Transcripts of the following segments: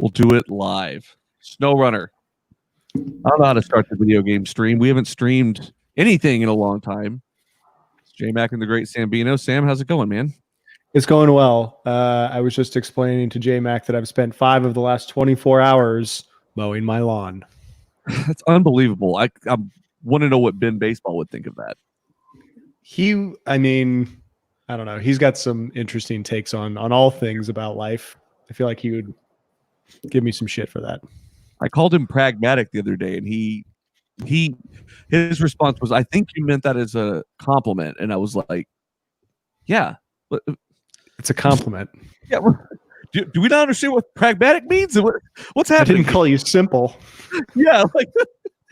We'll do it live. Snowrunner. I don't know how to start the video game stream. We haven't streamed anything in a long time. It's J-Mac and the great Sambino. Sam, how's it going, man? It's going well. I was just explaining to J-Mac that I've spent 5 of the last 24 hours mowing my lawn. That's unbelievable. I want to know what Ben Baseball would think of that. I don't know. He's got some interesting takes on all things about life. I feel like he would give me some shit for that. I called him pragmatic the other day, and his response was, "I think you meant that as a compliment." And I was like, "Yeah, but it's a compliment." Yeah. Do we not understand what pragmatic means? What's happening? I didn't call you simple. Yeah, like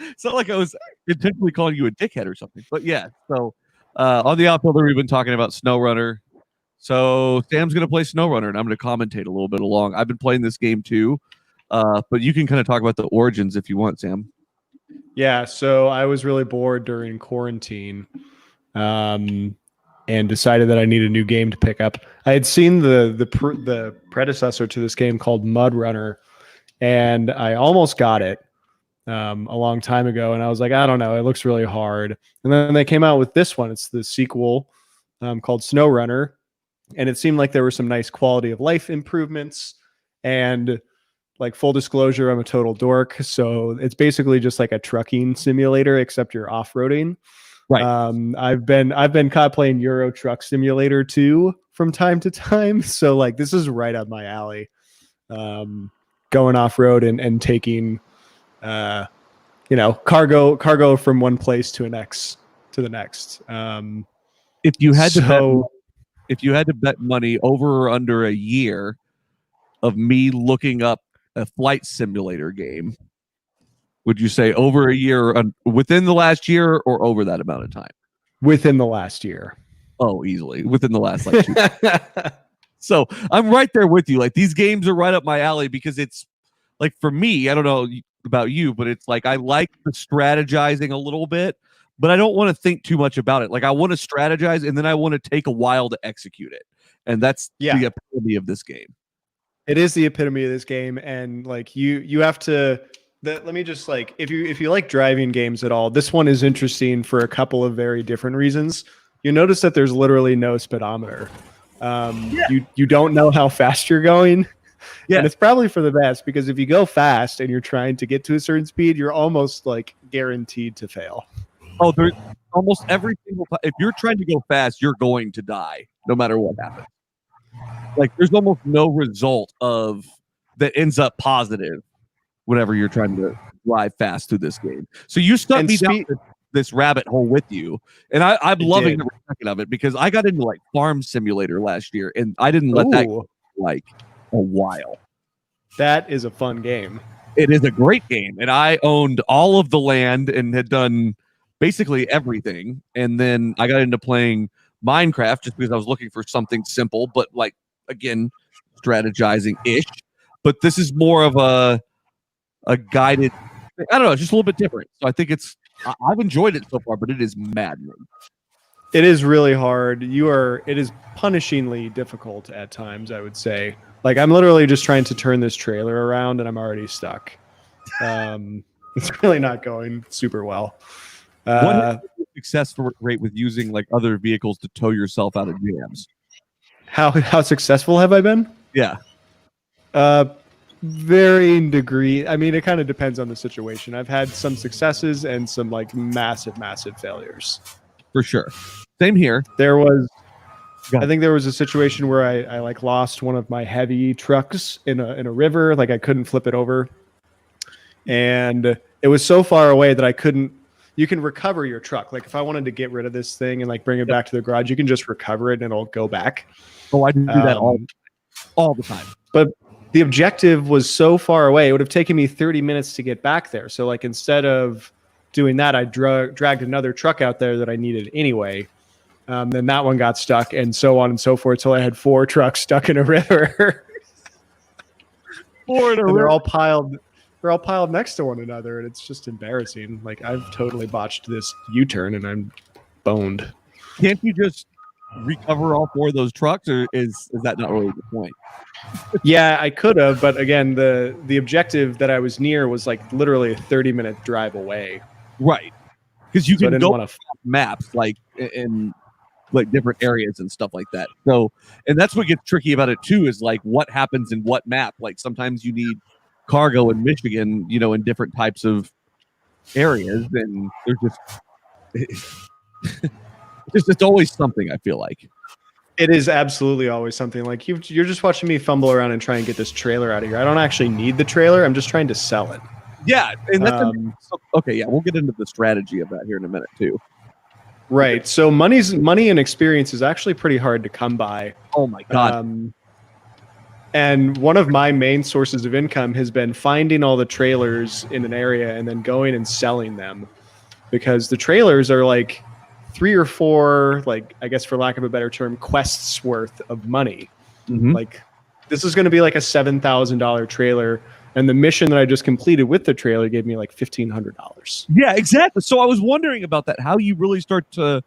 it's not like I was intentionally calling you a dickhead or something. But yeah, so on the outfielder, we've been talking about Snowrunner. So Sam's going to play Snowrunner, and I'm going to commentate a little bit along. I've been playing this game too, but you can kind of talk about the origins if you want, Sam. Yeah, so I was really bored during quarantine, and decided that I need a new game to pick up. I had seen the predecessor to this game called Mud Runner, and I almost got it a long time ago, and I was like, I don't know, it looks really hard. And then they came out with this one. It's the sequel called Snowrunner, and it seemed like there were some nice quality of life improvements. And like, full disclosure, I'm a total dork, so it's basically just like a trucking simulator, except you're off-roading. Right. I've been caught playing Euro Truck Simulator 2 from time to time, so like this is right up my alley. Going off road and taking cargo from one place to the next. If you had to bet money over or under a year of me looking up a flight simulator game, would you say over a year, within the last year, or over that amount of time? Within the last year. Oh, easily. Within the last like 2 years. So I'm right there with you. Like, these games are right up my alley because it's like, for me, I don't know about you, but it's like I like the strategizing a little bit, but I don't want to think too much about it. Like, I want to strategize, and then I want to take a while to execute it. And that's the epitome of this game. It is the epitome of this game. And like you have to... let me just, like, if you like driving games at all, this one is interesting for a couple of very different reasons. You notice that there's literally no speedometer. You don't know how fast you're going. Yeah. And it's probably for the best, because if you go fast and you're trying to get to a certain speed, you're almost like guaranteed to fail. Oh, there's almost every single time. If you're trying to go fast, you're going to die no matter what happens. Like, there's almost no result that ends up positive whenever you're trying to drive fast through this game. So you stuck me down this rabbit hole with you, and I'm loving every second of it, because I got into like Farm Simulator last year, and I didn't let that go like a while. That is a fun game. It is a great game, and I owned all of the land and had done basically everything. And then I got into playing Minecraft just because I was looking for something simple, but like, again, strategizing-ish. But this is more of a guided, I don't know, just a little bit different. So I think I've enjoyed it so far, but it is maddening. It is really hard. It is punishingly difficult at times, I would say. Like, I'm literally just trying to turn this trailer around and I'm already stuck. It's really not going super well. What is the success rate with using like other vehicles to tow yourself out of jams? How successful have I been? Yeah. Varying degree. I mean, it kind of depends on the situation. I've had some successes and some like massive failures. For sure. Same here. I think there was a situation where I like lost one of my heavy trucks in a river. Like, I couldn't flip it over, and it was so far away that I couldn't. You can recover your truck. Like, if I wanted to get rid of this thing and like bring it back to the garage, you can just recover it and it'll go back. Oh, I do that all the time. But the objective was so far away, it would have taken me 30 minutes to get back there. So like, instead of doing that, I dragged another truck out there that I needed anyway. Then that one got stuck, and so on and so forth, till I had 4 trucks stuck in a river. 4 in a river. They're all piled next to one another, and it's just embarrassing. Like, I've totally botched this U-turn, and I'm boned. Can't you just recover all 4 of those trucks, or is that not really the point? Yeah, I could have, but again, the objective that I was near was like literally a 30-minute drive away. Right. Because you So I can didn't go want to. maps like in like different areas and stuff like that. So, and that's what gets tricky about it too, is like what happens in what map. Like sometimes you need cargo in Michigan, in different types of areas, and there's just it's always something, I feel like. It is absolutely always something. Like you're just watching me fumble around and try and get this trailer out of here. I don't actually need the trailer. I'm just trying to sell it. Yeah, and that's okay. Yeah, we'll get into the strategy of that here in a minute too. Right. So money and experience is actually pretty hard to come by. Oh my god. And one of my main sources of income has been finding all the trailers in an area and then going and selling them, because the trailers are like 3 or 4, like, I guess for lack of a better term, quests worth of money. Mm-hmm. Like this is going to be like a $7,000 trailer. And the mission that I just completed with the trailer gave me like $1,500. Yeah, exactly. So I was wondering about that, how you really start to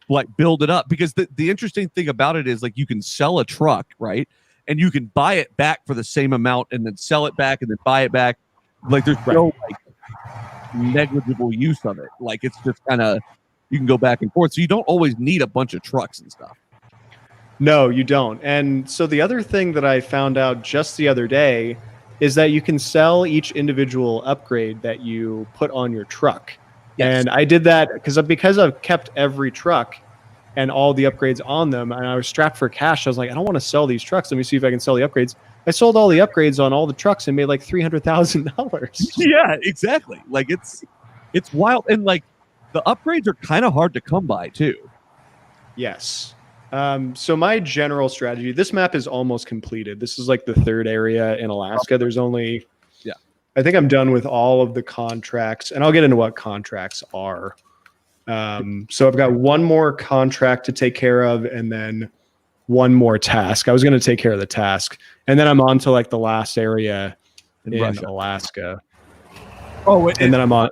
like build it up, because the interesting thing about it is like you can sell a truck, right? And you can buy it back for the same amount and then sell it back and then buy it back. Like there's no like negligible use of it. Like it's just kind of, you can go back and forth. So you don't always need a bunch of trucks and stuff. No, you don't. And so the other thing that I found out just the other day is that you can sell each individual upgrade that you put on your truck. Yes. And I did that because I've kept every truck and all the upgrades on them, and I was strapped for cash. I was like, I don't want to sell these trucks. Let me see if I can sell the upgrades. I sold all the upgrades on all the trucks and made like $300,000. Yeah, exactly. Like it's wild. And like the upgrades are kind of hard to come by too. Yes. So my general strategy, this map is almost completed. This is like the 3rd area in Alaska. There's only, I think I'm done with all of the contracts, and I'll get into what contracts are. So I've got one more contract to take care of, and then one more task. I was going to take care of the task, and then I'm on to like the last area in Alaska. Oh, and then I'm on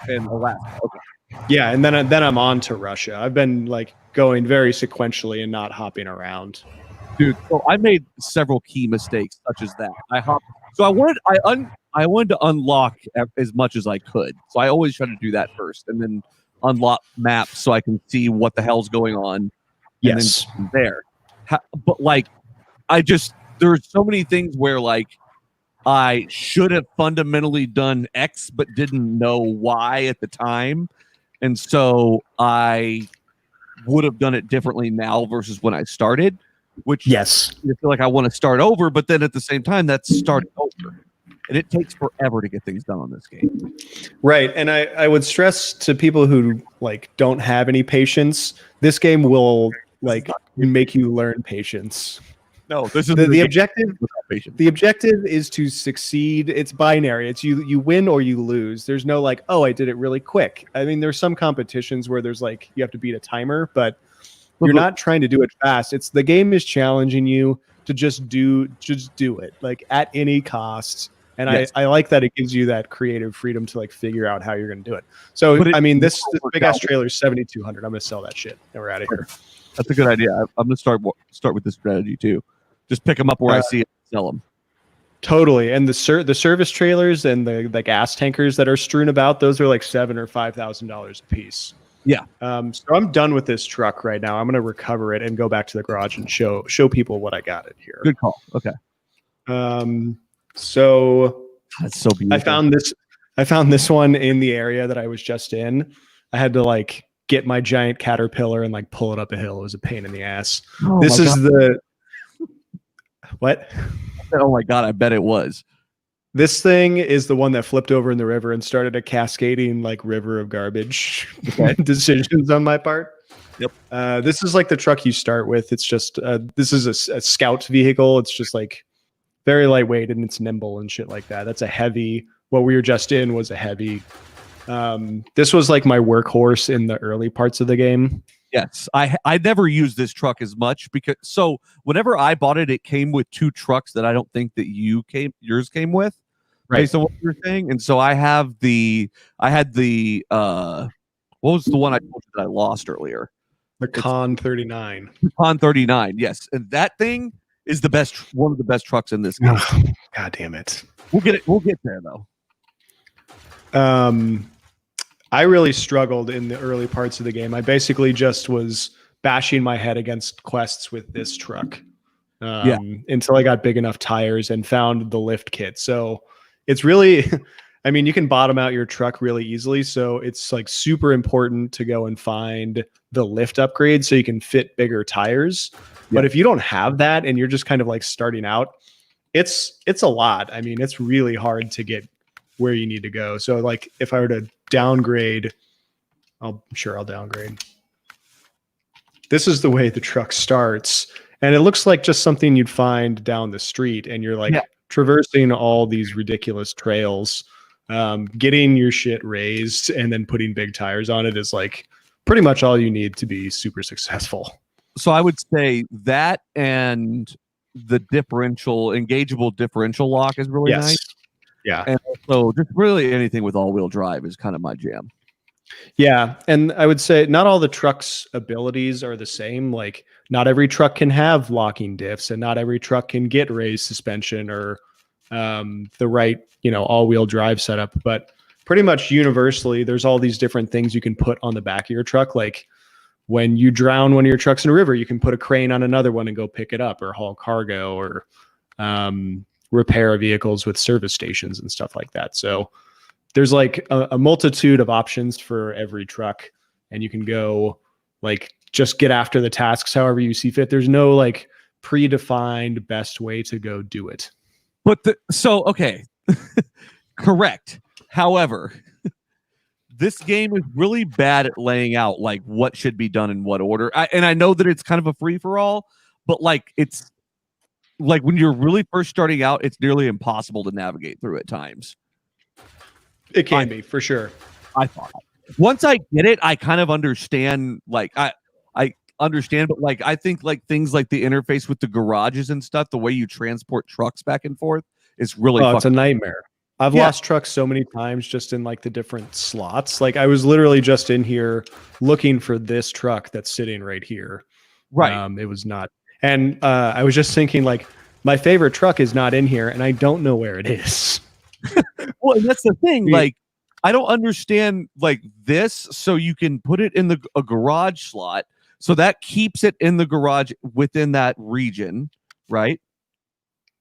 in Alaska. Okay. Yeah, and then I'm on to Russia. I've been like going very sequentially and not hopping around. Dude, so I made several key mistakes such as that. I wanted to unlock as much as I could. So I always try to do that first, and then unlock maps so I can see what the hell's going on. Yes. And then there. But like there's so many things where like I should have fundamentally done X but didn't know Y at the time. And so I would have done it differently now versus when I started, which yes, I feel like I want to start over, but then at the same time, that's starting over. And it takes forever to get things done on this game. Right. And I would stress to people who like don't have any patience, this game will like make you learn patience. No, this is the objective. The objective is to succeed. It's binary. It's you win or you lose. There's no like, oh, I did it really quick. I mean, there's some competitions where there's like you have to beat a timer, but you're not trying to do it fast. It's the game is challenging you to just do it like at any cost. And yes. I like that it gives you that creative freedom to like figure out how you're going to do it. So I mean, this big ass trailer is 7,200. I'm going to sell that shit, and we're out of here. That's a good idea. I'm going to start with this strategy too. Just pick them up where I see it, and sell them. Totally. And the service trailers and the gas tankers that are strewn about, those are like $7,000 or $5,000 a piece. Yeah. So I'm done with this truck right now. I'm going to recover it and go back to the garage and show people what I got it here. Good call. Okay. So that's so beautiful. I found this one in the area that I was just in. I had to like get my giant caterpillar and like pull it up a hill. It was a pain in the ass. Oh, this is the what? Oh my God, I bet it was. This thing is the one that flipped over in the river and started a cascading like river of garbage decisions on my part. Yep. This is like the truck you start with. It's just this is a scout vehicle. It's just like very lightweight and it's nimble and shit like that. That's a heavy. What we were just in was a heavy. This was like my workhorse in the early parts of the game. Yes, I never used this truck as much because whenever I bought it, it came with two trucks that I don't think that yours came with, right? Based on what you're saying, and so I had the what was the one I told you that I lost earlier? The Con 39. Con 39, yes, and that thing is one of the best trucks in this game. Oh, God damn it! We'll get there though. I really struggled in the early parts of the game. I basically just was bashing my head against quests with this truck until I got big enough tires and found the lift kit. So it's really, I mean, you can bottom out your truck really easily. So it's like super important to go and find the lift upgrade so you can fit bigger tires. Yeah. But if you don't have that and you're just kind of like starting out, it's a lot. I mean, it's really hard to get where you need to go. So like if I were to downgrade, I'll downgrade. This is the way the truck starts. And it looks like just something you'd find down the street. And you're like traversing all these ridiculous trails, getting your shit raised and then putting big tires on it is like pretty much all you need to be super successful. So I would say that and the engageable differential lock is really nice. Yeah. And also just really anything with all-wheel drive is kind of my jam. Yeah. And I would say not all the truck's abilities are the same. Like not every truck can have locking diffs and not every truck can get raised suspension or the right, all-wheel drive setup. But pretty much universally, there's all these different things you can put on the back of your truck. Like when you drown one of your trucks in a river, you can put a crane on another one and go pick it up or haul cargo or repair vehicles with service stations and stuff like that. So there's like a multitude of options for every truck, and you can go like just get after the tasks however you see fit. There's no like predefined best way to go do it. But okay, correct. However, this game is really bad at laying out like what should be done in what order. And I know that it's kind of a free for all, but like it's like when you're really first starting out, it's nearly impossible to navigate through at times. It can be for sure. I thought once I get it, I kind of understand. Like I understand, but like I think like things like the interface with the garages and stuff, the way you transport trucks back and forth is really it's a nightmare. I've lost trucks so many times just in like the different slots. Like I was literally just in here looking for this truck that's sitting right here. Right. It was not. And I was just thinking like my favorite truck is not in here and I don't know where it is. Well, and that's the thing. Like, I don't understand like this. So you can put it in a garage slot. So that keeps it in the garage within that region. Right.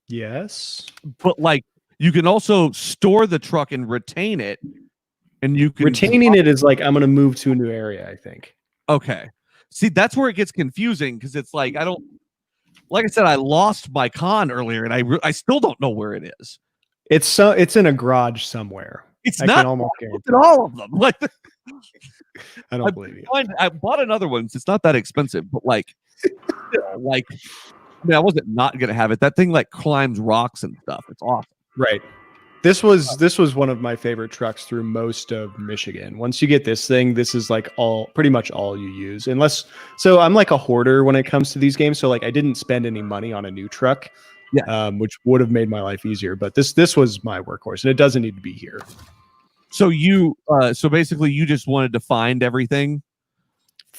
Yes. But like, you can also store the truck and retain it. And you can retaining it is like, I'm going to move to a new area, I think. Okay. See, that's where it gets confusing because it's like, like I said, I lost my Con earlier and I still don't know where it is. It's in a garage somewhere. It's not almost at all of them. Like, I don't believe you. I bought another one. It's not that expensive, but like, I mean, I wasn't not going to have it. That thing like climbs rocks and stuff. It's awesome. Right. This was one of my favorite trucks through most of Michigan. Once you get this thing, this is like pretty much all you use. So I'm like a hoarder when it comes to these games. So like I didn't spend any money on a new truck, which would have made my life easier. But this was my workhorse, and it doesn't need to be here. So so basically you just wanted to find everything,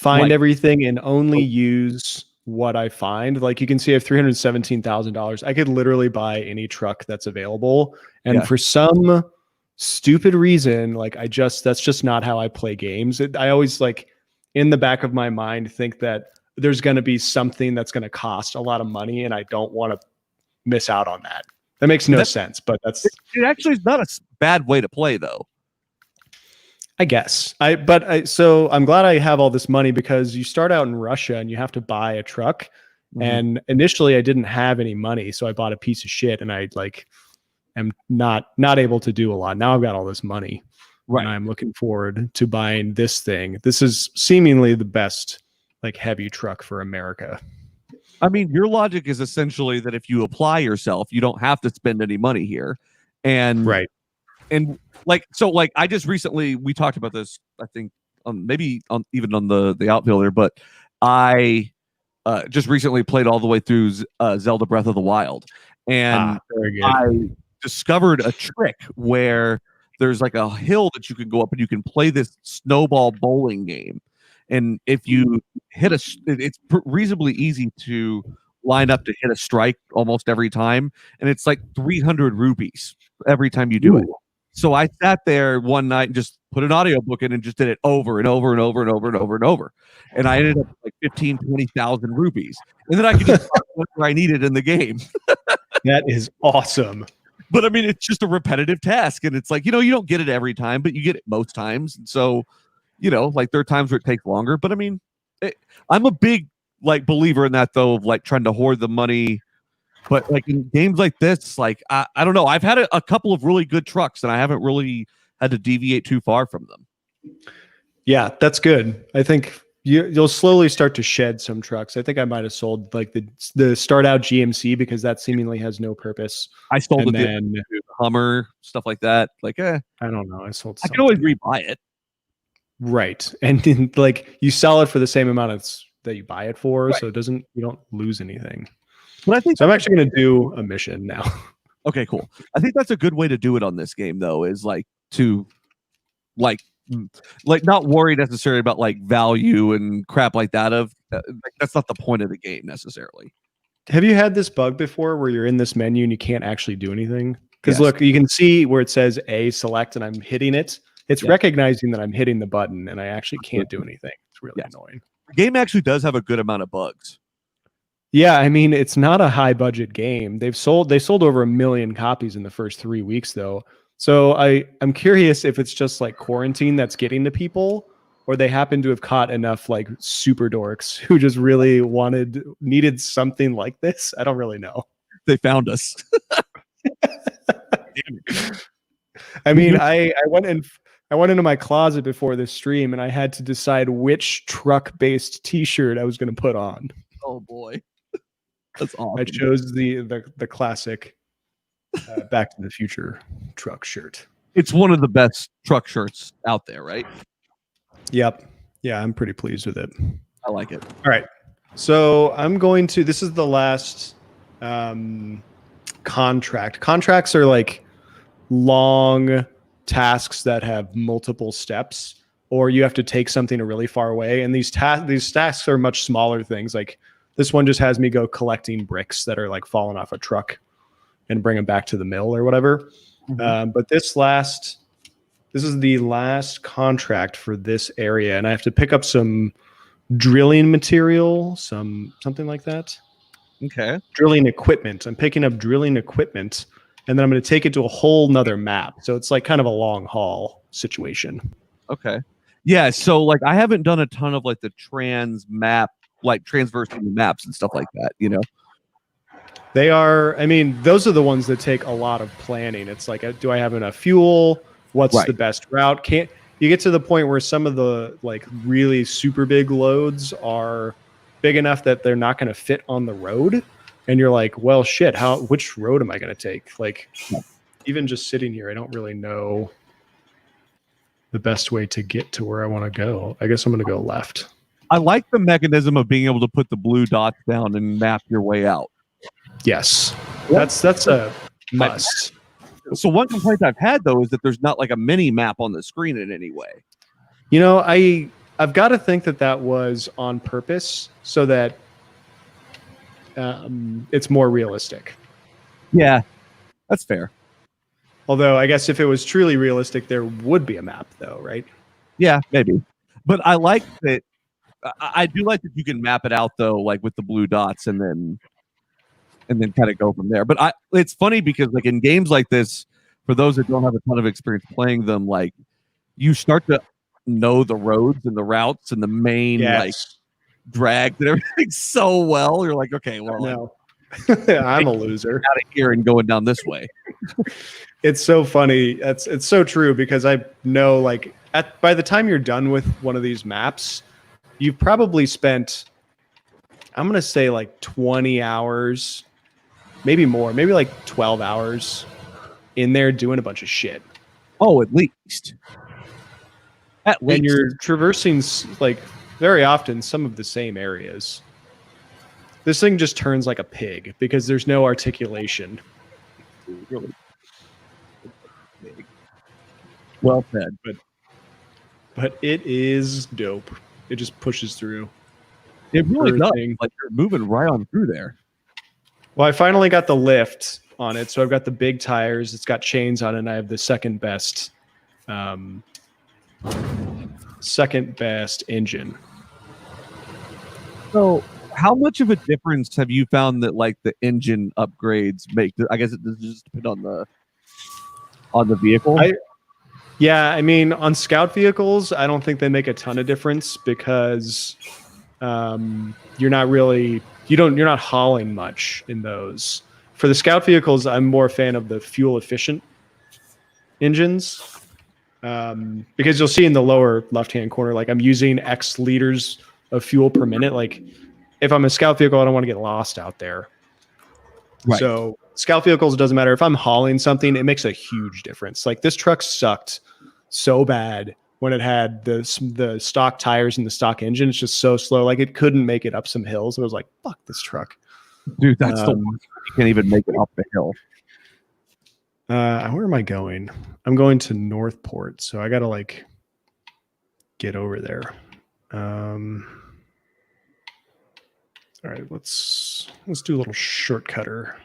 everything, and only use what I find. Like you can see I have $317,000. I could literally buy any truck that's available. And for some stupid reason, like that's just not how I play games. I always like in the back of my mind think that there's going to be something that's going to cost a lot of money. And I don't want to miss out on that. That makes no sense, but it actually is not a bad way to play though. I guess so I'm glad I have all this money because you start out in Russia and you have to buy a truck. Mm-hmm. And initially I didn't have any money. So I bought a piece of shit and I like am not able to do a lot. Now I've got all this money. Right. And I'm looking forward to buying this thing. This is seemingly the best like heavy truck for America. I mean, your logic is essentially that if you apply yourself, you don't have to spend any money here. And right. And like, so like I just recently, we talked about this, I think even on the Outfielder, but I just recently played all the way through Zelda Breath of the Wild. And I discovered a trick where there's like a hill that you can go up and you can play this snowball bowling game. And if you hit it's reasonably easy to line up to hit a strike almost every time, and it's like 300 rupees every time you do it. So I sat there one night and just put an audiobook in and just did it over and over and over and over and over and over. And I ended up with like 15, 20,000 rupees. And then I could just mark whatever I needed in the game. That is awesome. But I mean, it's just a repetitive task. And it's like, you don't get it every time, but you get it most times. And so, like there are times where it takes longer. But I mean, I'm a big like believer in that though, of like trying to hoard the money. But like in games like this, like I don't know. I've had a couple of really good trucks, and I haven't really had to deviate too far from them. Yeah, that's good. I think you'll slowly start to shed some trucks. I think I might have sold like the start out GMC because that seemingly has no purpose. I sold the Hummer, stuff like that. Like, I don't know. I sold. I can always rebuy it. Right, and like you sell it for the same amount that you buy it for, right. So you don't lose anything. But I think so. I'm actually going to do a mission now. Okay, cool. I think that's a good way to do it on this game, though, is like to like not worry necessarily about like value and crap like that. That's not the point of the game necessarily. Have you had this bug before where you're in this menu and you can't actually do anything? Because look, you can see where it says A select and I'm hitting it. It's recognizing that I'm hitting the button and I actually can't do anything. It's really annoying. The game actually does have a good amount of bugs. Yeah, I mean, it's not a high budget game. They sold over 1 million copies in the first 3 weeks though. So I'm curious if it's just like quarantine that's getting to people, or they happen to have caught enough like super dorks who just really needed something like this. I don't really know. They found us. I mean, I went into my closet before this stream and I had to decide which truck-based t-shirt I was going to put on. Oh boy. That's awesome. I chose the classic Back to the Future truck shirt. It's one of the best truck shirts out there, right? Yep. Yeah, I'm pretty pleased with it. I like it. All right. So this is the last contract. Contracts are like long tasks that have multiple steps, or you have to take something really far away. And these tasks are much smaller things. Like this one just has me go collecting bricks that are like falling off a truck and bring them back to the mill or whatever. Mm-hmm. But this is the last contract for this area, and I have to pick up some drilling material, something like that. Okay. Drilling equipment. I'm picking up drilling equipment, and then I'm going to take it to a whole nother map. So it's like kind of a long haul situation. Okay. Yeah. So like I haven't done a ton of like the transversing the maps and stuff like that, They are, I mean, those are the ones that take a lot of planning. It's like, do I have enough fuel? What's the best route? You get to the point where some of the like really super big loads are big enough that they're not going to fit on the road. And you're like, well, shit, which road am I going to take? Like even just sitting here, I don't really know the best way to get to where I want to go. I guess I'm going to go left. I like the mechanism of being able to put the blue dots down and map your way out. Yes, that's a must. So one complaint I've had though is that there's not like a mini map on the screen in any way. I've got to think that was on purpose so that it's more realistic. Yeah, that's fair. Although I guess if it was truly realistic, there would be a map though, right? Yeah, maybe. But I like that. I do like that you can map it out though, like with the blue dots, and then kind of go from there. But it's funny because like in games like this, for those that don't have a ton of experience playing them, like you start to know the roads and the routes and the main like drag and everything so well. You're like, okay, well, no. I'm a loser. Out of here and going down this way. It's so funny. It's so true because I know like by the time you're done with one of these maps, you've probably spent, I'm going to say like 20 hours, maybe more, maybe like 12 hours in there doing a bunch of shit. Oh, at least. When you're traversing like very often some of the same areas. This thing just turns like a pig because there's no articulation. Really well said. But it is dope. it just pushes through. It really does. Everything. Like you're moving right on through there. Well, I finally got the lift on it, so I've got the big tires. It's got chains on it, and I have the second best engine. So, how much of a difference have you found that like the engine upgrades make? I guess it does just depend on the vehicle. I mean, on scout vehicles, I don't think they make a ton of difference because you're not hauling much in those. For the scout vehicles, I'm more a fan of the fuel efficient engines because you'll see in the lower left hand corner, like I'm using X liters of fuel per minute. Like if I'm a scout vehicle, I don't want to get lost out there. Right. So scout vehicles, it doesn't matter if I'm hauling something, it makes a huge difference. Like this truck sucked so bad when it had the stock tires and the stock engine. It's just so slow. Like it couldn't make it up some hills. And I was like, fuck this truck. Dude, that's the worst. You can't even make it up the hill. Where am I going? I'm going to Northport, so I gotta like get over there. All right, let's do a little shortcutter.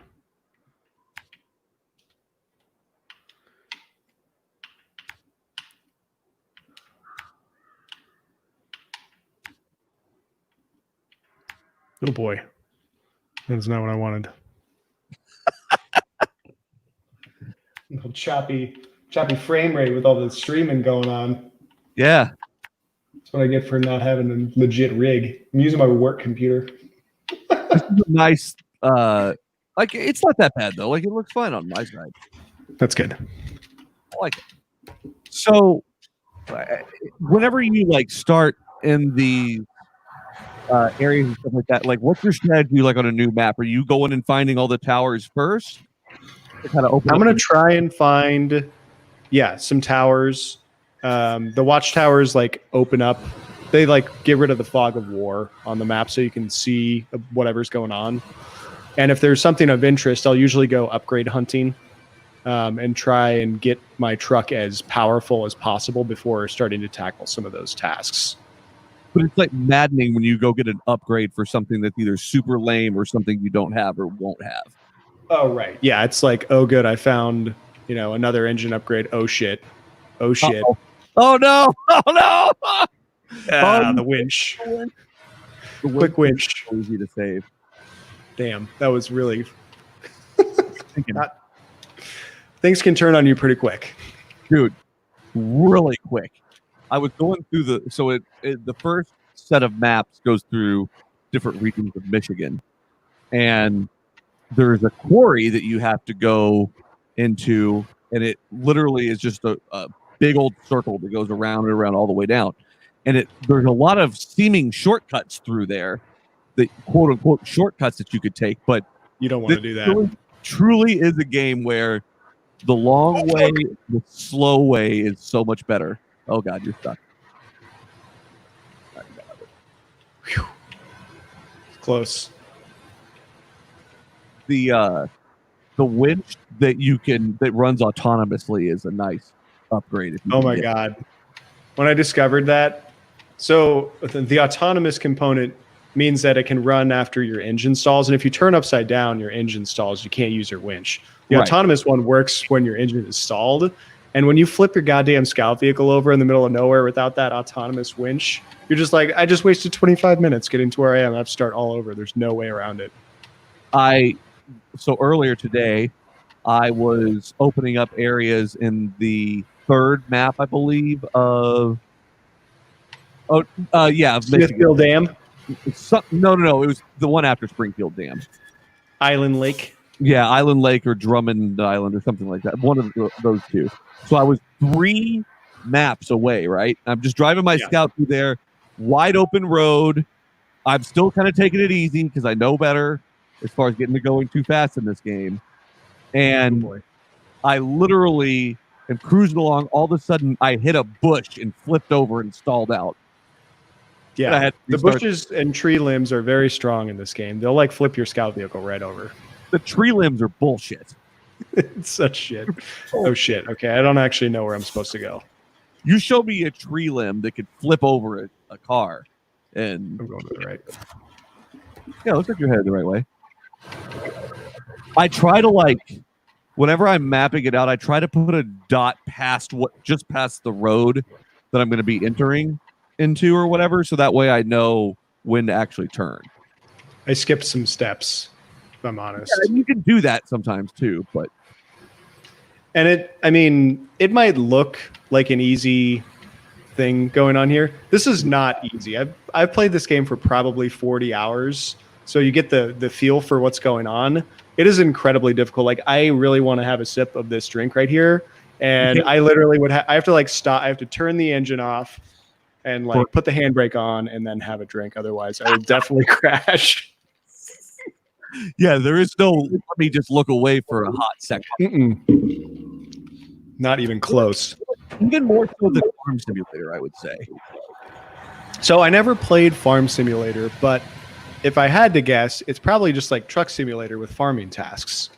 Oh boy, that is not what I wanted. choppy frame rate with all the streaming going on. Yeah, that's what I get for not having a legit rig. I'm using my work computer. This is a nice. Like it's not that bad though. Like it looks fine on my side. That's good. I like it. So, whenever you like start in the areas and stuff like that, like what's your strategy like on a new map? Are you going and finding all the towers first? Kind of I'm going to try and find, some towers. The watchtowers like open up. They like get rid of the fog of war on the map so you can see whatever's going on. And if there's something of interest, I'll usually go upgrade hunting and try and get my truck as powerful as possible before starting to tackle some of those tasks. But it's like maddening when you go get an upgrade for something that's either super lame or something you don't have or won't have. Oh, right. Yeah, it's like, oh, good. I found, another engine upgrade. Oh, shit. Oh, shit. Uh-oh. Oh, no. Oh, no. The winch. Quick winch. Easy to save. Damn, that was really... Things can turn on you pretty quick. Dude, really quick. I was going through the first set of maps goes through different regions of Michigan. And there's a quarry that you have to go into, and it literally is just a big old circle that goes around and around all the way down. And there's a lot of seeming shortcuts through there, that quote unquote shortcuts that you could take, but you don't want to do that. Truly is a game where the long way, the slow way is so much better. Oh God, you're stuck. Whew. It's close. The winch that runs autonomously is a nice upgrade. Oh my God. When I discovered that, so the autonomous component means that it can run after your engine stalls. And if you turn upside down, your engine stalls, you can't use your winch. The autonomous one works when your engine is stalled. And when you flip your goddamn scout vehicle over in the middle of nowhere without that autonomous winch, you're just like, I just wasted 25 minutes getting to where I am. I have to start all over. There's no way around it. So earlier today, I was opening up areas in the third map, I believe, of Smithfield Dam? No. It was the one after Springfield Dam. Island Lake? Yeah, Island Lake or Drummond Island or something like that. One of those two. So I was 3 maps away, right? I'm just driving my scout through there, wide open road. I'm still kind of taking it easy because I know better as far as getting to going too fast in this game. And I literally am cruising along. All of a sudden, I hit a bush and flipped over and stalled out. Yeah, the bushes and tree limbs are very strong in this game. They'll like flip your scout vehicle right over. The tree limbs are bullshit. It's such shit. Oh shit. Okay, I don't actually know where I'm supposed to go. You show me a tree limb that could flip over a car. And I'm going to the right. yeah, looks like you're headed the right way. I try to whenever I'm mapping it out, I try to put a dot just past the road that I'm going to be entering into or whatever, so that way I know when to actually turn. I skipped some steps, if I'm honest. Yeah, you can do that sometimes too, but and it might look like an easy thing going on here. This is not easy. I've played this game for probably 40 hours, so you get the feel for what's going on. It is incredibly difficult. Like, I really want to have a sip of this drink right here, and I literally would I have to stop. I have to turn the engine off and put the handbrake on and then have a drink. Otherwise, I would definitely crash. Yeah, there is no let me just look away for a hot second. Not even close. Even more so than Farm Simulator, I would say. So I never played Farm Simulator, but if I had to guess, it's probably just like Truck Simulator with farming tasks.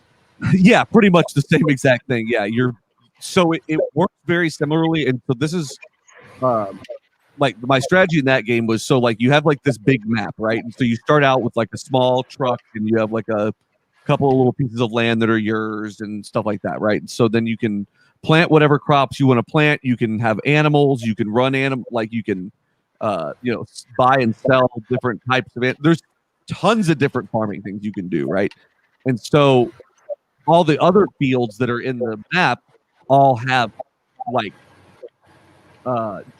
Yeah, pretty much the same exact thing. Yeah, it works very similarly, and so this is my strategy in that game was so you have this big map, right? And so you start out with a small truck, and you have a couple of little pieces of land that are yours and stuff like that, right? And so then you can plant whatever crops you want to plant. You can have animals. You can run you can buy and sell different types of it. There's tons of different farming things you can do, right? And so all the other fields that are in the map all have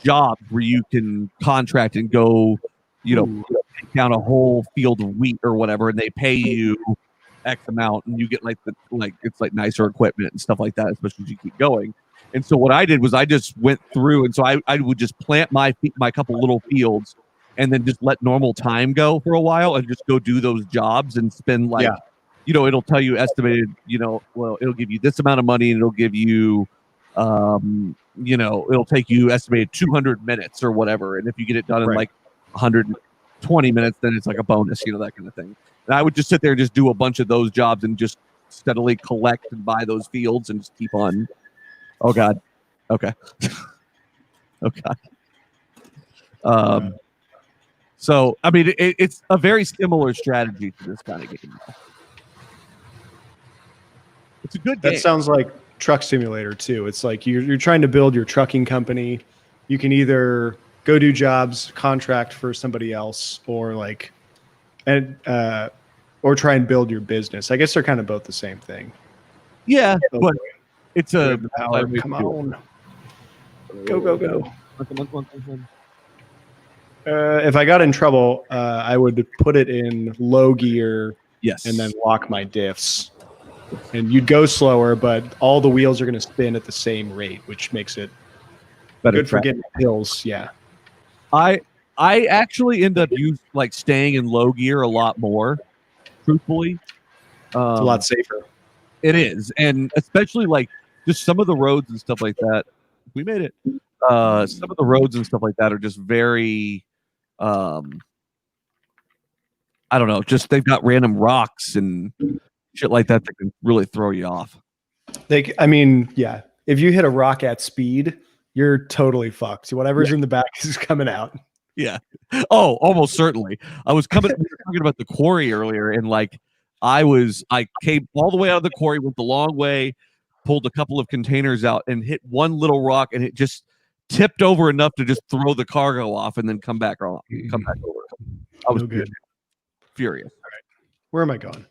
jobs where you can contract and go, take down a whole field of wheat or whatever, and they pay you X amount, and you get it's nicer equipment and stuff like that, especially as you keep going. And so what I did was I just went through, and so I would just plant my couple little fields, and then just let normal time go for a while, and just go do those jobs and spend it'll tell you estimated, it'll give you this amount of money, and it'll give you, it'll take you estimated 200 minutes or whatever, and if you get it done in 120 minutes, then it's a bonus, that kind of thing. And I would just sit there and just do a bunch of those jobs and just steadily collect and buy those fields and just keep on. Oh God. Okay. Oh God. So I mean, it's a very similar strategy to this kind of game. It's a good game. That sounds like Truck Simulator too. It's like you're trying to build your trucking company. You can either go do jobs, contract for somebody else, or or try and build your business. I guess they're kind of both the same thing. Yeah, but it's a power. Come on, go. If I got in trouble, I would put it in low gear, yes, and then lock my diffs. And you'd go slower, but all the wheels are going to spin at the same rate, which makes it better good for getting hills. Yeah, I actually end up staying in low gear a lot more. Truthfully, it's a lot safer. It is, and especially just some of the roads and stuff like that. We made it. Some of the roads and stuff like that are just very, I don't know. Just they've got random rocks and shit like that can really throw you off. Yeah. If you hit a rock at speed, you're totally fucked. Whatever's in the back is coming out. Yeah. Oh, almost certainly. We were talking about the quarry earlier, and I came all the way out of the quarry, went the long way, pulled a couple of containers out, and hit one little rock, and it just tipped over enough to just throw the cargo off and then come back over. I was good. Furious. All right. Where am I going?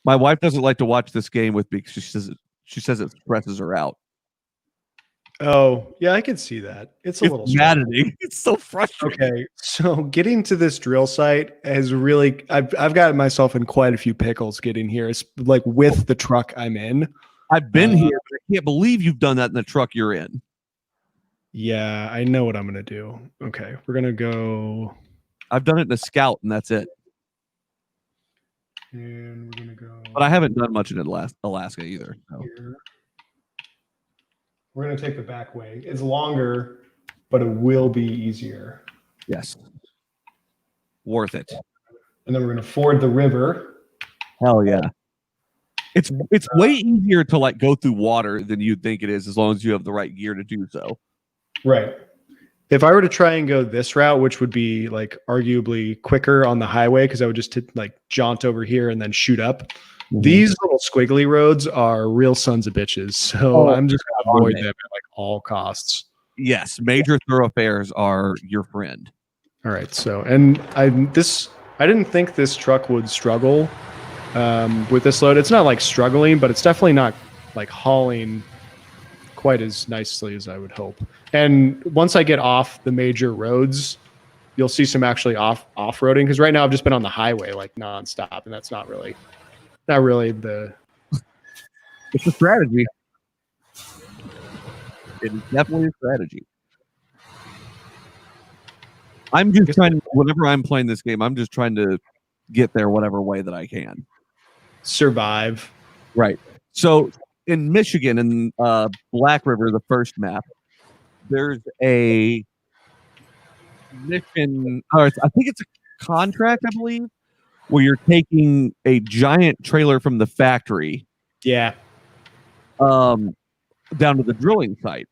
My wife doesn't like to watch this game with me because she says it stresses her out. Oh, yeah, I can see that. It's a little maddening. It's so frustrating. Okay, so getting to this drill site has really I've gotten myself in quite a few pickles getting here. It's with the truck I'm in. I've been here, but I can't believe you've done that in the truck you're in. Yeah, I know what I'm going to do. Okay, we're going to go. I've done it in a Scout, and that's it. And we're going to go. But I haven't done much in Alaska either. So. We're going to take the back way. It's longer, but it will be easier. Yes. Worth it. And then we're going to ford the river. Hell yeah. It's way easier to go through water than you'd think it is, as long as you have the right gear to do so. Right. If I were to try and go this route, which would be like arguably quicker on the highway, because I would just like jaunt over here and then shoot up. These little squiggly roads are real sons of bitches. So I'm just gonna avoid them at like all costs. Yes, major thoroughfares are your friend. All right. So, and I didn't think this truck would struggle with this load. It's not like struggling, but it's definitely not like hauling quite as nicely as I would hope. And once I get off the major roads, you'll see some actually off-roading, because right now I've just been on the highway like nonstop, and that's not really the. It's a strategy. It is definitely a strategy. I'm just trying to, whenever I'm playing this game, I'm just trying to get there whatever way that I can. Survive. Right. So in Michigan, in Black River, the first map, there's a mission, or I think it's a contract, I believe, where you're taking a giant trailer from the factory, Yeah, down to the drilling site,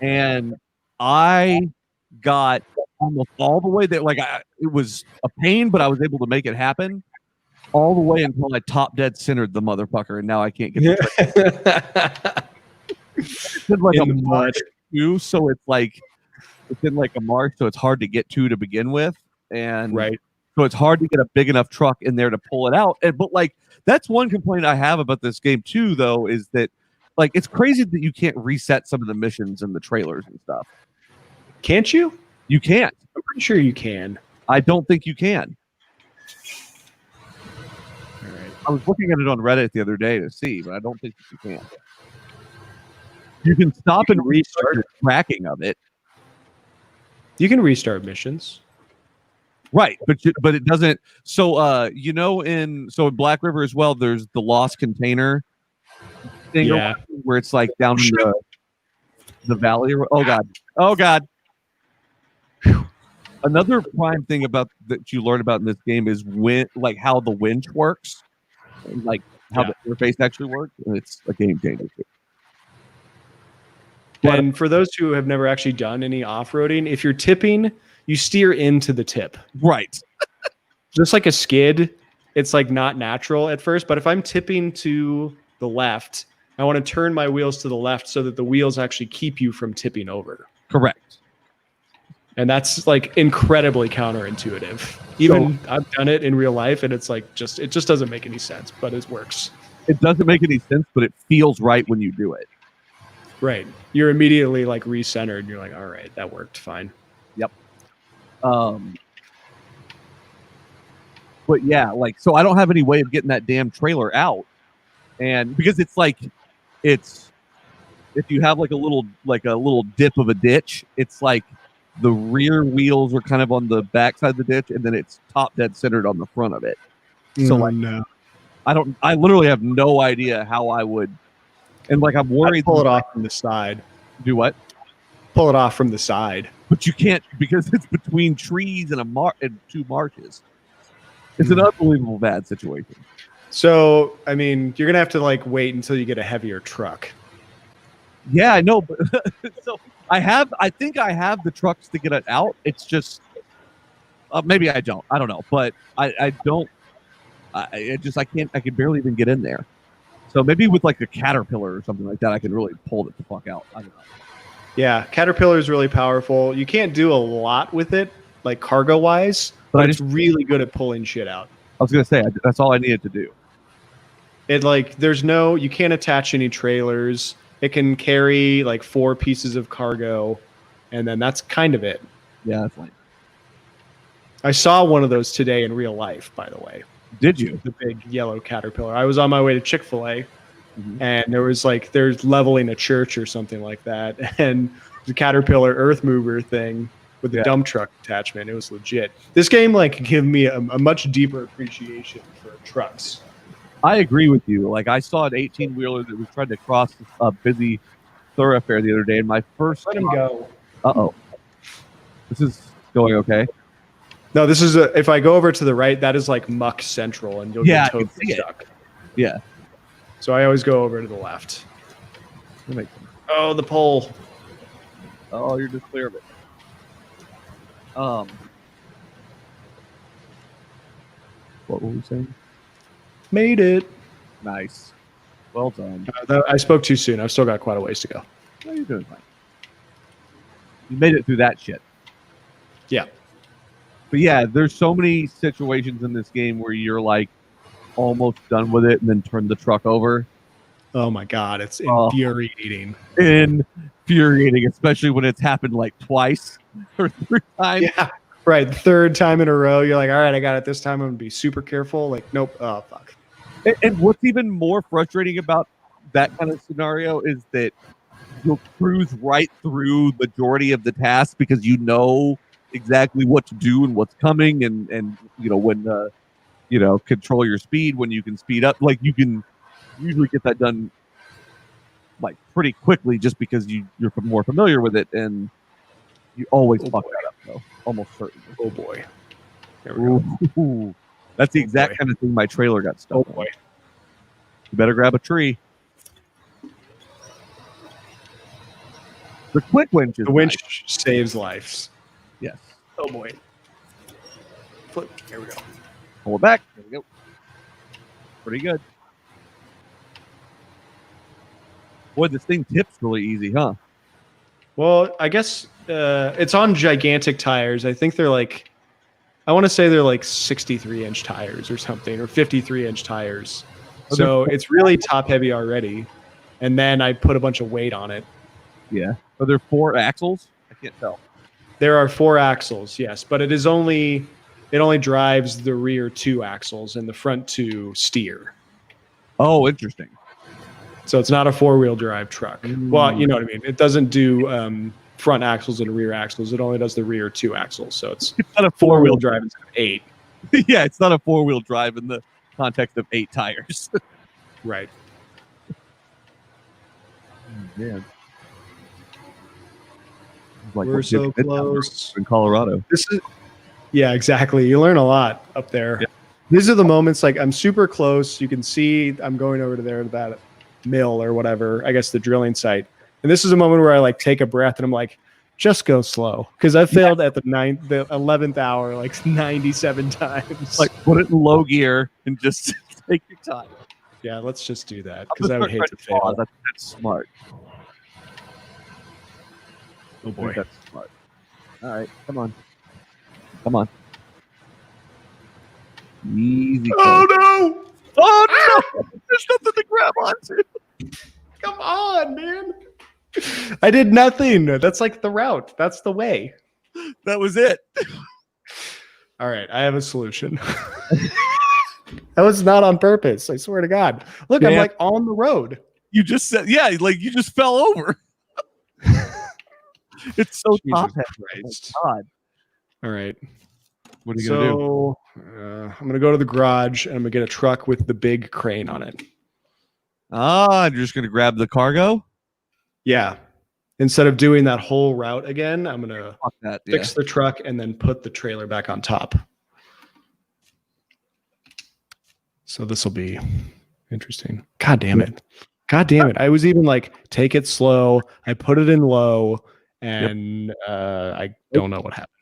and I got almost all the way there. Like it was a pain, but I was able to make it happen all the way until I top dead centered the motherfucker, and now I can't get the it's in like in a the mud. too, so it's in like a marsh, so it's hard to get to begin with, and Right. so it's hard to get a big enough truck in there to pull it out. But like that's one complaint I have about this game too, though, is that like it's crazy that you can't reset some of the missions and the trailers and stuff. Can't you? You can't. I'm pretty sure you can. I don't think you can. All right. I was looking at it on Reddit the other day to see, but I don't think you can. You can stop and restart the tracking of it. You can restart missions. Right, but it doesn't. So in Black River as well, there's the lost container thing, Yeah. where it's like down in the valley. Oh god. Another prime thing about that you learn about in this game is how the winch works, and like how the interface actually works, and it's a game changer. And for those who have never actually done any off-roading, if you're tipping, you steer into the tip. Right. Just like a skid, it's like not natural at first, but if I'm tipping to the left, I want to turn my wheels to the left so that the wheels actually keep you from tipping over. Correct. And that's like incredibly counterintuitive. Even I've done it in real life, and it's like it just doesn't make any sense, but it works. It doesn't make any sense, but it feels right when you do it. Right. You're immediately like recentered, and you're like, all right, that worked fine. Yep. But yeah, like, so I don't have any way of getting that damn trailer out. And because it's if you have like a little dip of a ditch, it's like the rear wheels are kind of on the back side of the ditch, and then it's top dead centered on the front of it. So no. I literally have no idea how I would, and like I'm worried. Pull it off from the side. Do what? Pull it off from the side. But you can't, because it's between trees and and two marshes. It's an unbelievable bad situation. So, I mean, you're gonna have to like wait until you get a heavier truck. Yeah, I know, but so I think I have the trucks to get it out. It's just maybe I don't. I don't know, but I don't. I can barely even get in there. So maybe with like a Caterpillar or something like that, I can really pull it the fuck out. I don't know. Yeah, Caterpillar is really powerful. You can't do a lot with it, like cargo wise, but it's really good at pulling shit out. I was gonna say that's all I needed to do. It like you can't attach any trailers. It can carry like 4 pieces of cargo, and then that's kind of it. Yeah, that's fine. I saw one of those today in real life, by the way. Did you? The big yellow Caterpillar. I was on my way to Chick-fil-A, and they're leveling a church or something like that, and the Caterpillar earth mover thing with the dump truck attachment. It was legit. This game like gave me a much deeper appreciation for trucks. I agree with you. Like I saw an 18-wheeler that was trying to cross a busy thoroughfare the other day, and my first let him go. This is going okay. No, this is if I go over to the right, that is like muck central, and you'll get totally stuck. Yeah. So I always go over to the left. That makes sense. Oh, the pole. Oh, you're just clear of it. What were we saying? Made it. Nice. Well done. I spoke too soon. I've still got quite a ways to go. No, you're doing fine. You made it through that shit. Yeah. But yeah, there's so many situations in this game where you're like almost done with it and then turn the truck over. Oh my God, it's infuriating. Infuriating, especially when it's happened like twice or 3 times. Yeah, right. Third time in a row, you're like, all right, I got it this time. I'm gonna be super careful. Like, nope. Oh fuck. And what's even more frustrating about that kind of scenario is that you'll cruise right through the majority of the tasks because you know exactly what to do and what's coming, and you know when control your speed when you can speed up. Like you can usually get that done like pretty quickly just because you're more familiar with it, and you always fuck that up though, almost certainly. Oh boy. There we go. Ooh, that's the exact kind of thing my trailer got stuck. Oh boy. You better grab a tree. The quick winch is the winch saves lives. Yes. Oh boy. Flip. Here we go. Pull it back. There we go. Pretty good. Boy, this thing tips really easy, huh? Well, I guess it's on gigantic tires. I think they're like, I want to say they're like 63-inch tires or something, or 53-inch tires. So it's really top heavy already. And then I put a bunch of weight on it. Yeah. Are there 4 axles? I can't tell. There are 4 axles, yes, but it only drives the rear 2 axles and the front 2 steer. Oh, interesting. So it's not a 4-wheel drive truck. Well, you know what I mean. It doesn't do front axles and rear axles. It only does the rear 2 axles. So it's not a 4-wheel drive instead of 8. Yeah, it's not a 4-wheel drive in the context of 8 tires. Right. Yeah. Like we're so close in Colorado. Yeah, exactly. You learn a lot up there. Yeah. These are the moments like I'm super close. You can see I'm going over to there to that mill or whatever, I guess the drilling site. And this is a moment where I like take a breath and I'm like, just go slow. Because I failed at the 11th hour like 97 times. Like put it in low gear and just take your time. Yeah, let's just do that because I would hate to fail. That's smart. Oh boy. That's smart. All right, come on. Come on. Easy. Oh no! Oh no! There's nothing to grab onto. Come on, man. I did nothing. That's like the route. That's the way. That was it. All right, I have a solution. That was not on purpose. I swear to God. Look, I'm like on the road. You just said, yeah, like you just fell over. It's so top heavy. Oh, God. All right. What are you gonna do? I'm gonna go to the garage and I'm gonna get a truck with the big crane on it. You're just gonna grab the cargo? Yeah. Instead of doing that whole route again, I'm gonna fix the truck and then put the trailer back on top. So this will be interesting. God damn it. God damn it. I was even like, take it slow. I put it in low and I don't know what happened.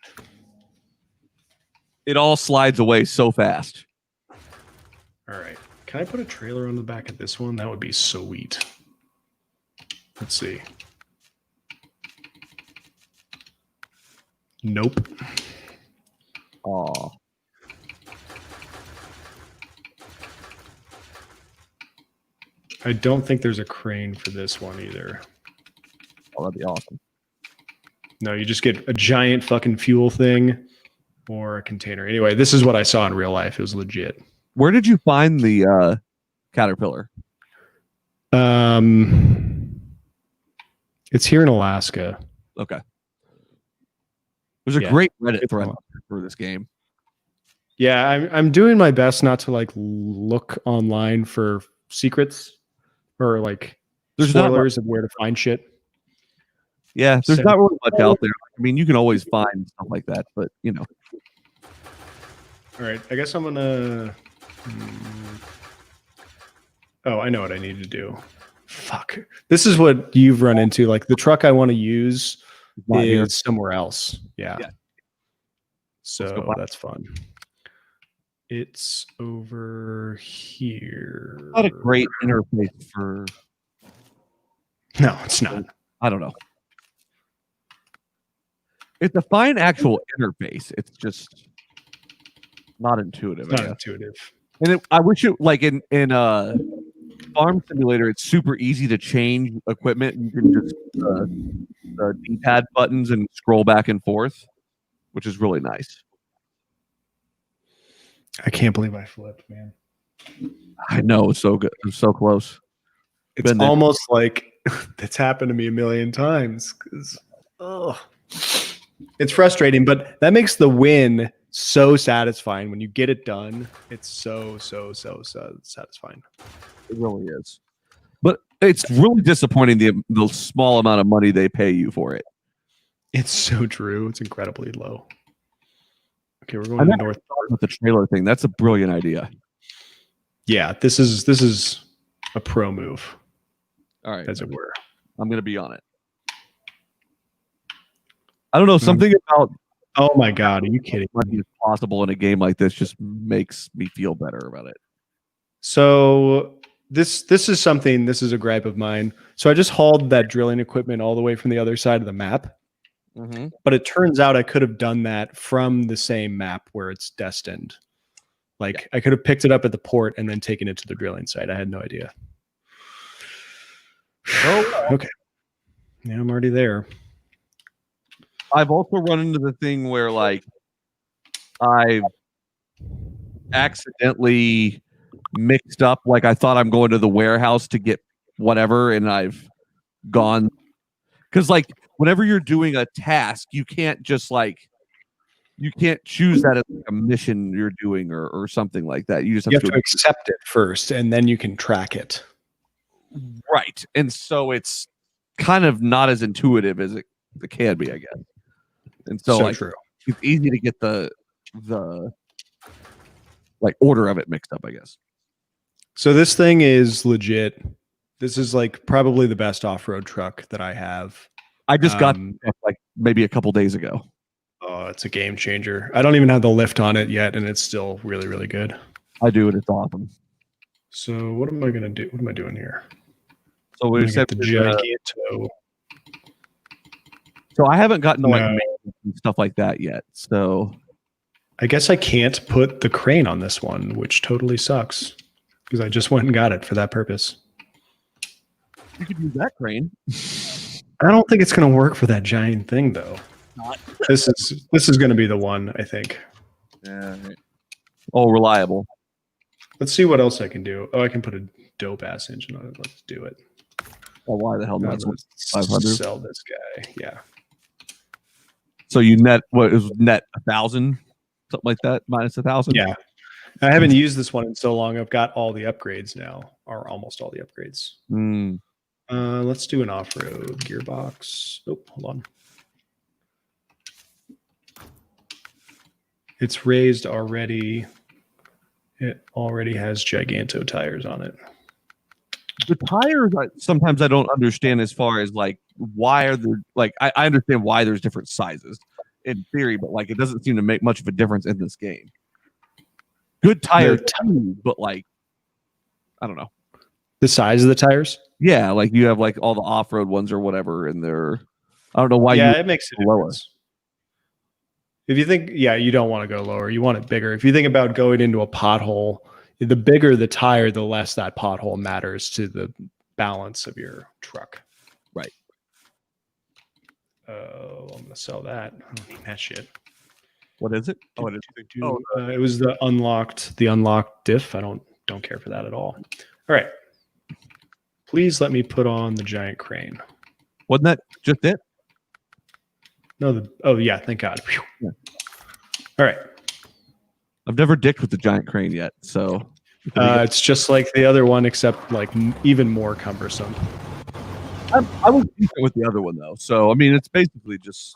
It all slides away so fast. All right. Can I put a trailer on the back of this one? That would be sweet. Let's see. Nope. Oh. I don't think there's a crane for this one either. Oh, that'd be awesome. No, you just get a giant fucking fuel thing or a container. Anyway, this is what I saw in real life. It was legit. Where did you find the Caterpillar? It's here in Alaska. Okay. There's a great Reddit thread for this game. Yeah, I'm doing my best not to like look online for secrets or like spoilers of where to find shit. Yeah, there's not really much out there. I mean, you can always find stuff like that, but you know. All right, I guess I'm gonna. Oh, I know what I need to do. Fuck. This is what you've run into. Like the truck I want to use is somewhere else. Yeah. So that's fun. It's over here. Not a great interface for. No, it's not. I don't know. It's a fine actual interface. It's just not intuitive. It's not intuitive. And I wish it like in Farm Simulator, it's super easy to change equipment. You can just the D-pad buttons and scroll back and forth, which is really nice. I can't believe I flipped, man. I know, it's so good. It's so close. It's almost like that's happened to me a million times. It's frustrating, but that makes the win so satisfying. When you get it done, it's so satisfying. It really is. But it's really disappointing the small amount of money they pay you for it. It's so true. It's incredibly low. Okay, we're going to North with the trailer thing. That's a brilliant idea. Yeah, this is a pro move. All right, as it were. I'm going to be on it. I don't know, something about oh my god, are you kidding? Money is possible in a game like this just makes me feel better about it. So this is a gripe of mine. So I just hauled that drilling equipment all the way from the other side of the map. Mm-hmm. But it turns out I could have done that from the same map where it's destined. Like I could have picked it up at the port and then taken it to the drilling site. I had no idea. Oh, okay. Yeah, I'm already there. I've also run into the thing where like I've accidentally mixed up, like I thought I'm going to the warehouse to get whatever, and I've gone because like whenever you're doing a task, you can't just like you can't choose that as like a mission you're doing or something like that. You just have to accept it first, and then you can track it. Right, and so it's kind of not as intuitive as it can be, I guess. And so like, true. It's easy to get the like order of it mixed up, I guess. So this thing is legit. This is like probably the best off-road truck that I have. I just got like maybe a couple days ago. Oh, it's a game changer. I don't even have the lift on it yet, and it's still really, really good. I do, and it's awesome. So what am I gonna do? What am I doing here? So we set the Giganto. So I haven't gotten to like stuff like that yet. So I guess I can't put the crane on this one, which totally sucks because I just went and got it for that purpose. You could use that crane. I don't think it's going to work for that giant thing, though. This is going to be the one, I think. Yeah. Oh, reliable. Let's see what else I can do. Oh, I can put a dope ass engine on it. Let's do it. Oh, why the hell not? 500. Sell this guy. Yeah. So you net what is net 1,000, something like that, minus 1,000. Yeah. I haven't used this one in so long. I've got all the upgrades now, or almost all the upgrades. Let's do an off-road gearbox. Oh, hold on. It's raised already. It already has Giganto tires on it. The tires, sometimes I don't understand as far as like why are there like I understand why there's different sizes in theory, but like it doesn't seem to make much of a difference in this game. Good tires, but like I don't know. The size of the tires? Yeah, like you have like all the off-road ones or whatever, and they're I don't know why. Yeah, it makes it lower. If you think, you don't want to go lower. You want it bigger. If you think about going into a pothole, the bigger the tire, the less that pothole matters to the balance of your truck. Right. I'm going to sell that. I don't need that shit. What is it? Oh, it is. It was the unlocked diff. I don't care for that at all. All right. Please let me put on the giant crane. Wasn't that just it? No, yeah, thank God. Yeah. All right. I've never dicked with the giant crane yet, so it's just like the other one, except like even more cumbersome. I was decent with the other one though, so I mean, it's basically just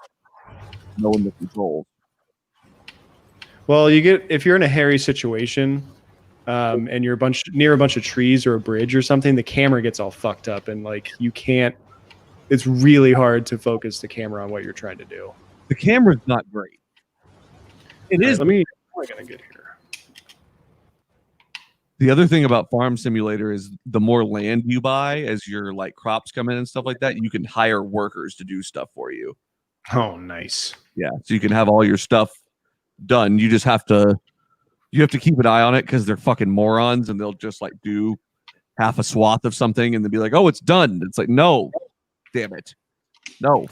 knowing the controls. Well, if you're in a hairy situation, and you're near a bunch of trees or a bridge or something, the camera gets all fucked up, and like you can't. It's really hard to focus the camera on what you're trying to do. The camera's not great. It is. Let me. How am I gonna get here? The other thing about Farm Simulator is the more land you buy as your like crops come in and stuff like that, you can hire workers to do stuff for you. Oh, nice. Yeah, so you can have all your stuff done. You just have to keep an eye on it because they're fucking morons and they'll just like do half a swath of something and then be like, "Oh, it's done." It's like, no, damn it, no.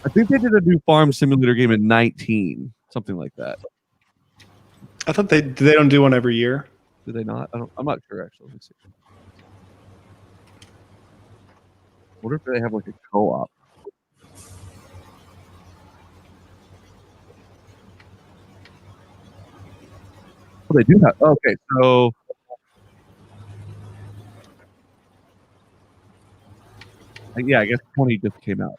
I think they did a new Farm Simulator game in 19, something like that. I thought they don't do one every year. Do they not? I'm not sure actually. Let me see. What if they have like a co-op? Oh, they do have. Okay, so yeah, I guess 20 just came out.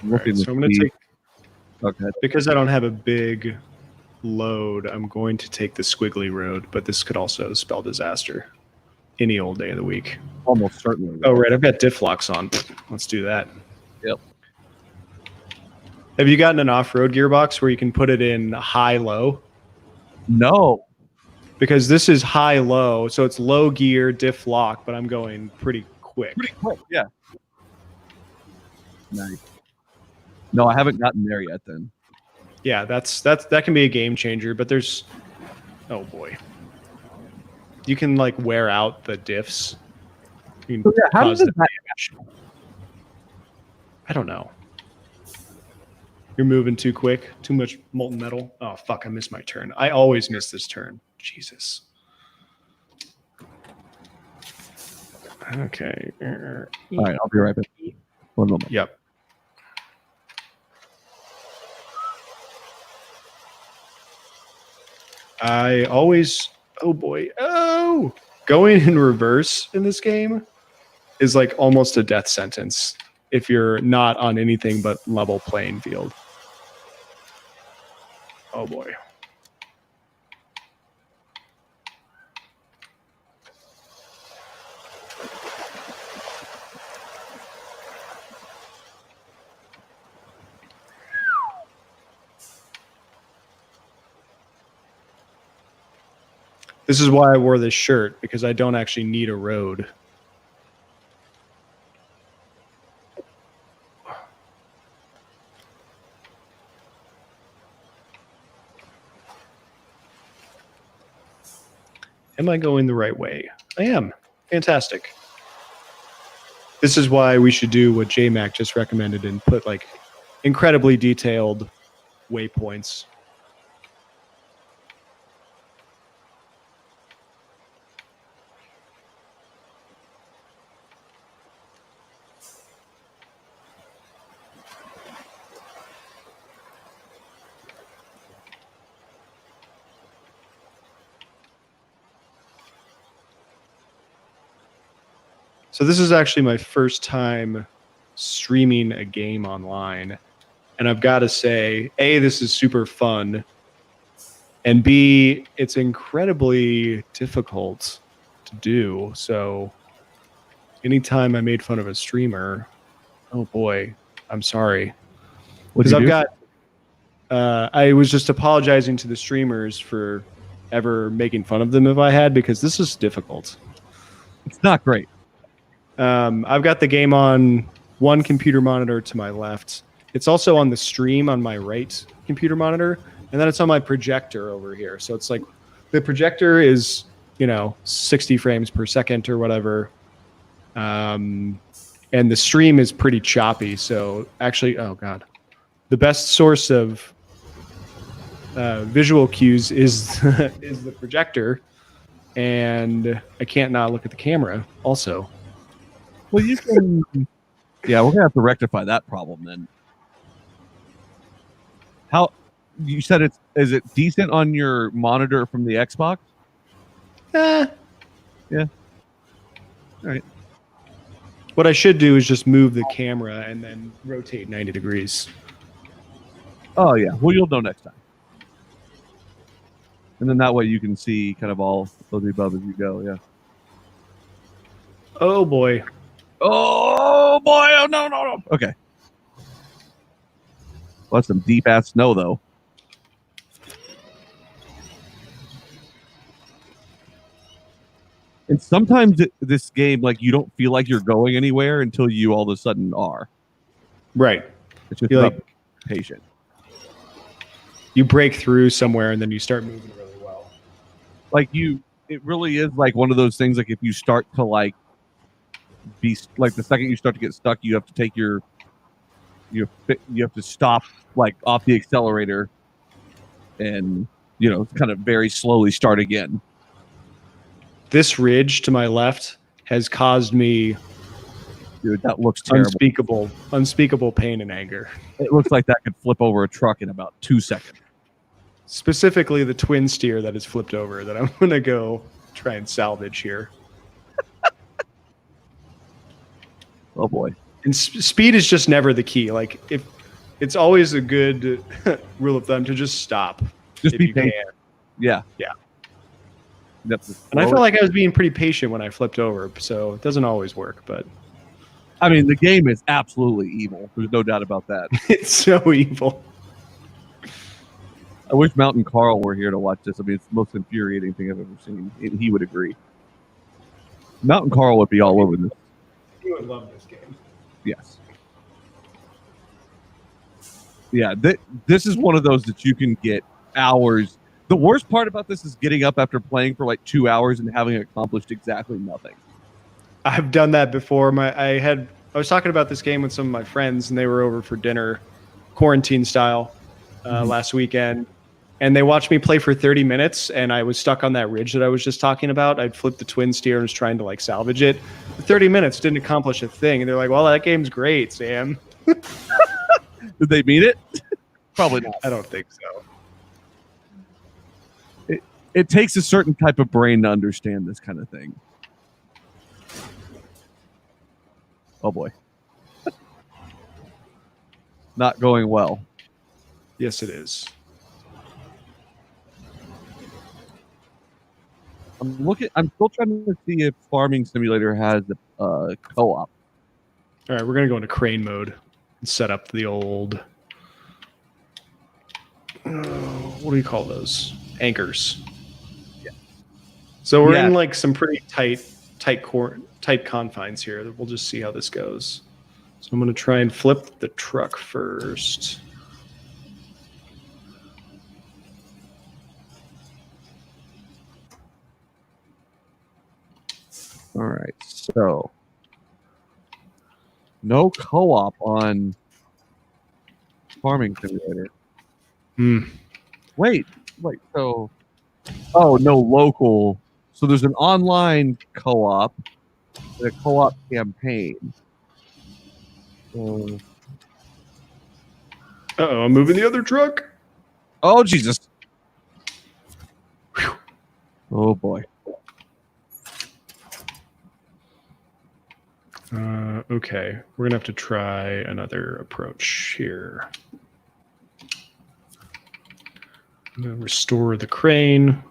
Right, so I'm going to take. Okay. Because I don't have a big load, I'm going to take the squiggly road, but this could also spell disaster any old day of the week. Almost certainly. Oh, right. I've got diff locks on. Let's do that. Yep. Have you gotten an off-road gearbox where you can put it in high-low? No. Because this is high-low, so it's low gear, diff lock, but I'm going pretty quick. Pretty quick, yeah. Nice. No, I haven't gotten there yet then. Yeah, that can be a game changer, but there's oh boy. You can like wear out the diffs. You can how cause does the damage. I don't know. You're moving too quick, too much molten metal. Oh fuck, I missed my turn. I always miss this turn. Jesus. Okay. All right, I'll be right back. One moment. Yep. I always, oh boy, oh, going in reverse in this game is like almost a death sentence if you're not on anything but level playing field. Oh boy. This is why I wore this shirt, because I don't actually need a road. Am I going the right way? I am. Fantastic. This is why we should do what JMac just recommended and put like incredibly detailed waypoints. So this is actually my first time streaming a game online. And I've got to say, A, this is super fun. And B, it's incredibly difficult to do. So anytime I made fun of a streamer, oh boy, I'm sorry. Because I've got, I was just apologizing to the streamers for ever making fun of them if I had, because this is difficult. It's not great. I've got the game on one computer monitor to my left. It's also on the stream on my right computer monitor, and then it's on my projector over here. So it's like the projector is, 60 frames per second or whatever. And the stream is pretty choppy. So actually, oh God, the best source of visual cues is is the projector, and I can't not look at the camera also. Well, you can. Yeah, we're gonna have to rectify that problem then. How you said is it decent on your monitor from the Xbox? Yeah. All right. What I should do is just move the camera and then rotate 90 degrees. Oh yeah. Well, you'll know next time. And then that way you can see kind of all of the above as you go. Yeah. Oh boy. Oh boy! Oh no! Okay. Well, that's some deep ass snow though. And sometimes this game, like, you don't feel like you're going anywhere until you all of a sudden are. Right. It's just You're about like patient. you break through somewhere and then you start moving really well. Like it really is like one of those things. Like if you start to like be like the second you start to get stuck, you have to take you have to stop like off the accelerator and kind of very slowly start again. This ridge to my left has caused me, dude, that looks terrible. Unspeakable pain and anger. It looks like that could flip over a truck in about 2 seconds. Specifically the twin steer that is flipped over that I'm going to go try and salvage here. Oh boy. And speed is just never the key. Like if it's always a good rule of thumb to just stop. Just be patient. Yeah. Yeah. And I felt like I was being pretty patient when I flipped over, so it doesn't always work, but I mean, the game is absolutely evil. There's no doubt about that. It's so evil. I wish Mountain Carl were here to watch this. I mean, it's the most infuriating thing I've ever seen. He would agree. Mountain Carl would be all over this. He would love this game. Yes. Yeah, this is one of those that you can get hours. The worst part about this is getting up after playing for like 2 hours and having accomplished exactly nothing. I've done that before. I was talking about this game with some of my friends, and they were over for dinner, quarantine style, last weekend. And they watched me play for 30 minutes, and I was stuck on that ridge that I was just talking about. I'd flipped the twin steer and was trying to like salvage it. For 30 minutes, didn't accomplish a thing. And they're like, well, that game's great, Sam. Did they mean it? Probably not. I don't think so. It takes a certain type of brain to understand this kind of thing. Oh boy. Not going well. Yes, it is. I'm still trying to see if Farming Simulator has a co-op. All right, we're going to go into crane mode and set up the old, what do you call those? Anchors. Yeah. So we're in like some pretty tight confines here. We'll just see how this goes. So I'm going to try and flip the truck first. All right, so no co-op on Farming Simulator. Wait, so no local. So there's an online co-op and a co-op campaign. Uh-oh, I'm moving the other truck. Oh, Jesus. Whew. Oh, boy. Okay, we're going to have to try another approach here. I'm going to restore the crane.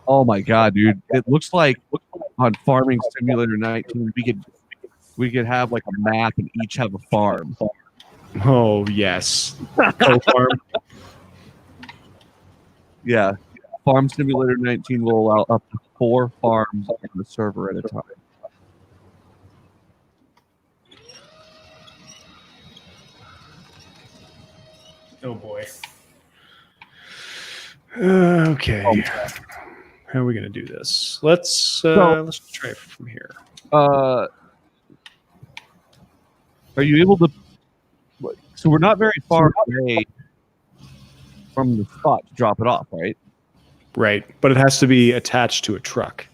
Oh my God, dude! It looks like on Farming Simulator 19 we could have like a map and each have a farm. Oh yes, co-farm. Yeah, Farm Simulator 19 will allow up to 4 farms on the server at a time. Oh boy. Okay. How are we going to do this? Let's try it from here. Are you able to? So we're not very far away from the spot to drop it off, right? Right, but it has to be attached to a truck.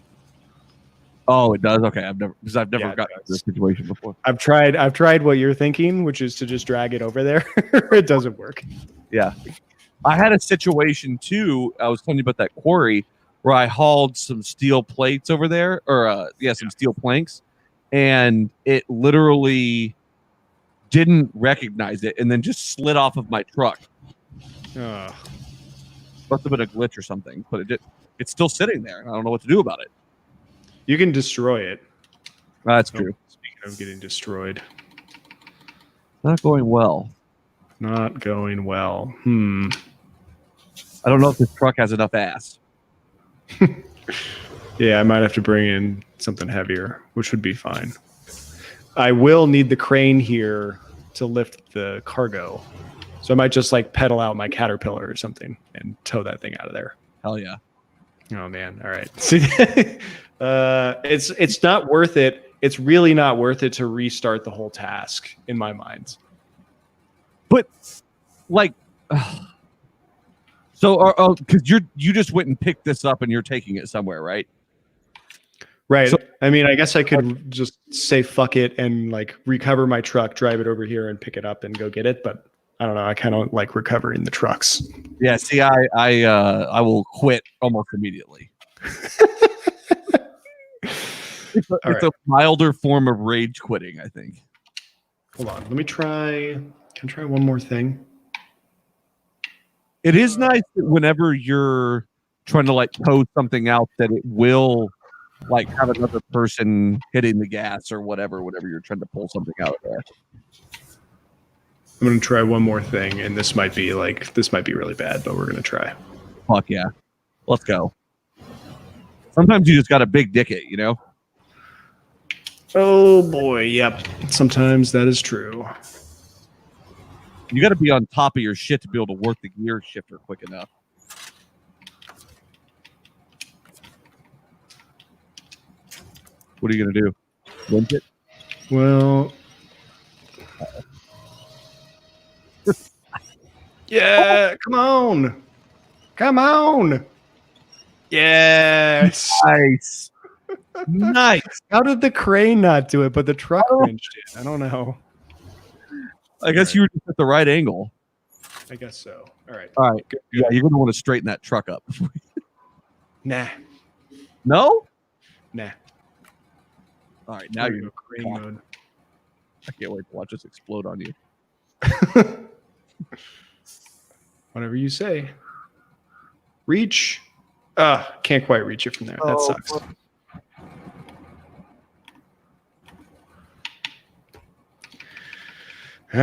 Oh, it does. Okay, I've never gotten to this situation before. I've tried what you're thinking, which is to just drag it over there. It doesn't work. Yeah. I had a situation too. I was telling you about that quarry where I hauled some steel plates over there, or some steel planks, and it literally didn't recognize it and then just slid off of my truck. Must have been a glitch or something, but it's still sitting there. I don't know what to do about it. You can destroy it. That's true. Speaking of getting destroyed. Not going well. Not going well. I don't know if this truck has enough ass. Yeah, I might have to bring in something heavier, which would be fine. I will need the crane here to lift the cargo. So I might just like pedal out my Caterpillar or something and tow that thing out of there. Hell yeah. Oh man. All right. It's not worth it. It's really not worth it to restart the whole task in my mind. But like, so because you just went and picked this up and you're taking it somewhere, right? Right. So, I mean, I guess I could just say fuck it and like recover my truck, drive it over here and pick it up and go get it. But I don't know. I kind of like recovering the trucks. Yeah. See, I will quit almost immediately. It's a milder form of rage quitting, I think. Hold on. Let me try. Can I try one more thing? It is nice that whenever you're trying to like post something out that it will like have another person hitting the gas or whatever you're trying to pull something out of there. I'm going to try one more thing, and this might be really bad, but we're going to try. Fuck yeah. Let's go. Sometimes you just got to big dick it, you know? Oh boy, yep. Sometimes that is true. You got to be on top of your shit to be able to work the gear shifter quick enough. What are you going to do? Limp it? Well, yeah, come on. Come on. Yes. Nice. Nice. How did the crane not do it, but the truck wrenched it? I don't know. I guess you were just at the right angle. I guess so. All right. All right. Good. Yeah, you're going to want to straighten that truck up. Nah. No? Nah. All right. Now you're in crane mode. I can't wait to watch this explode on you. Whatever you say. Reach. Can't quite reach it from there. That sucks. All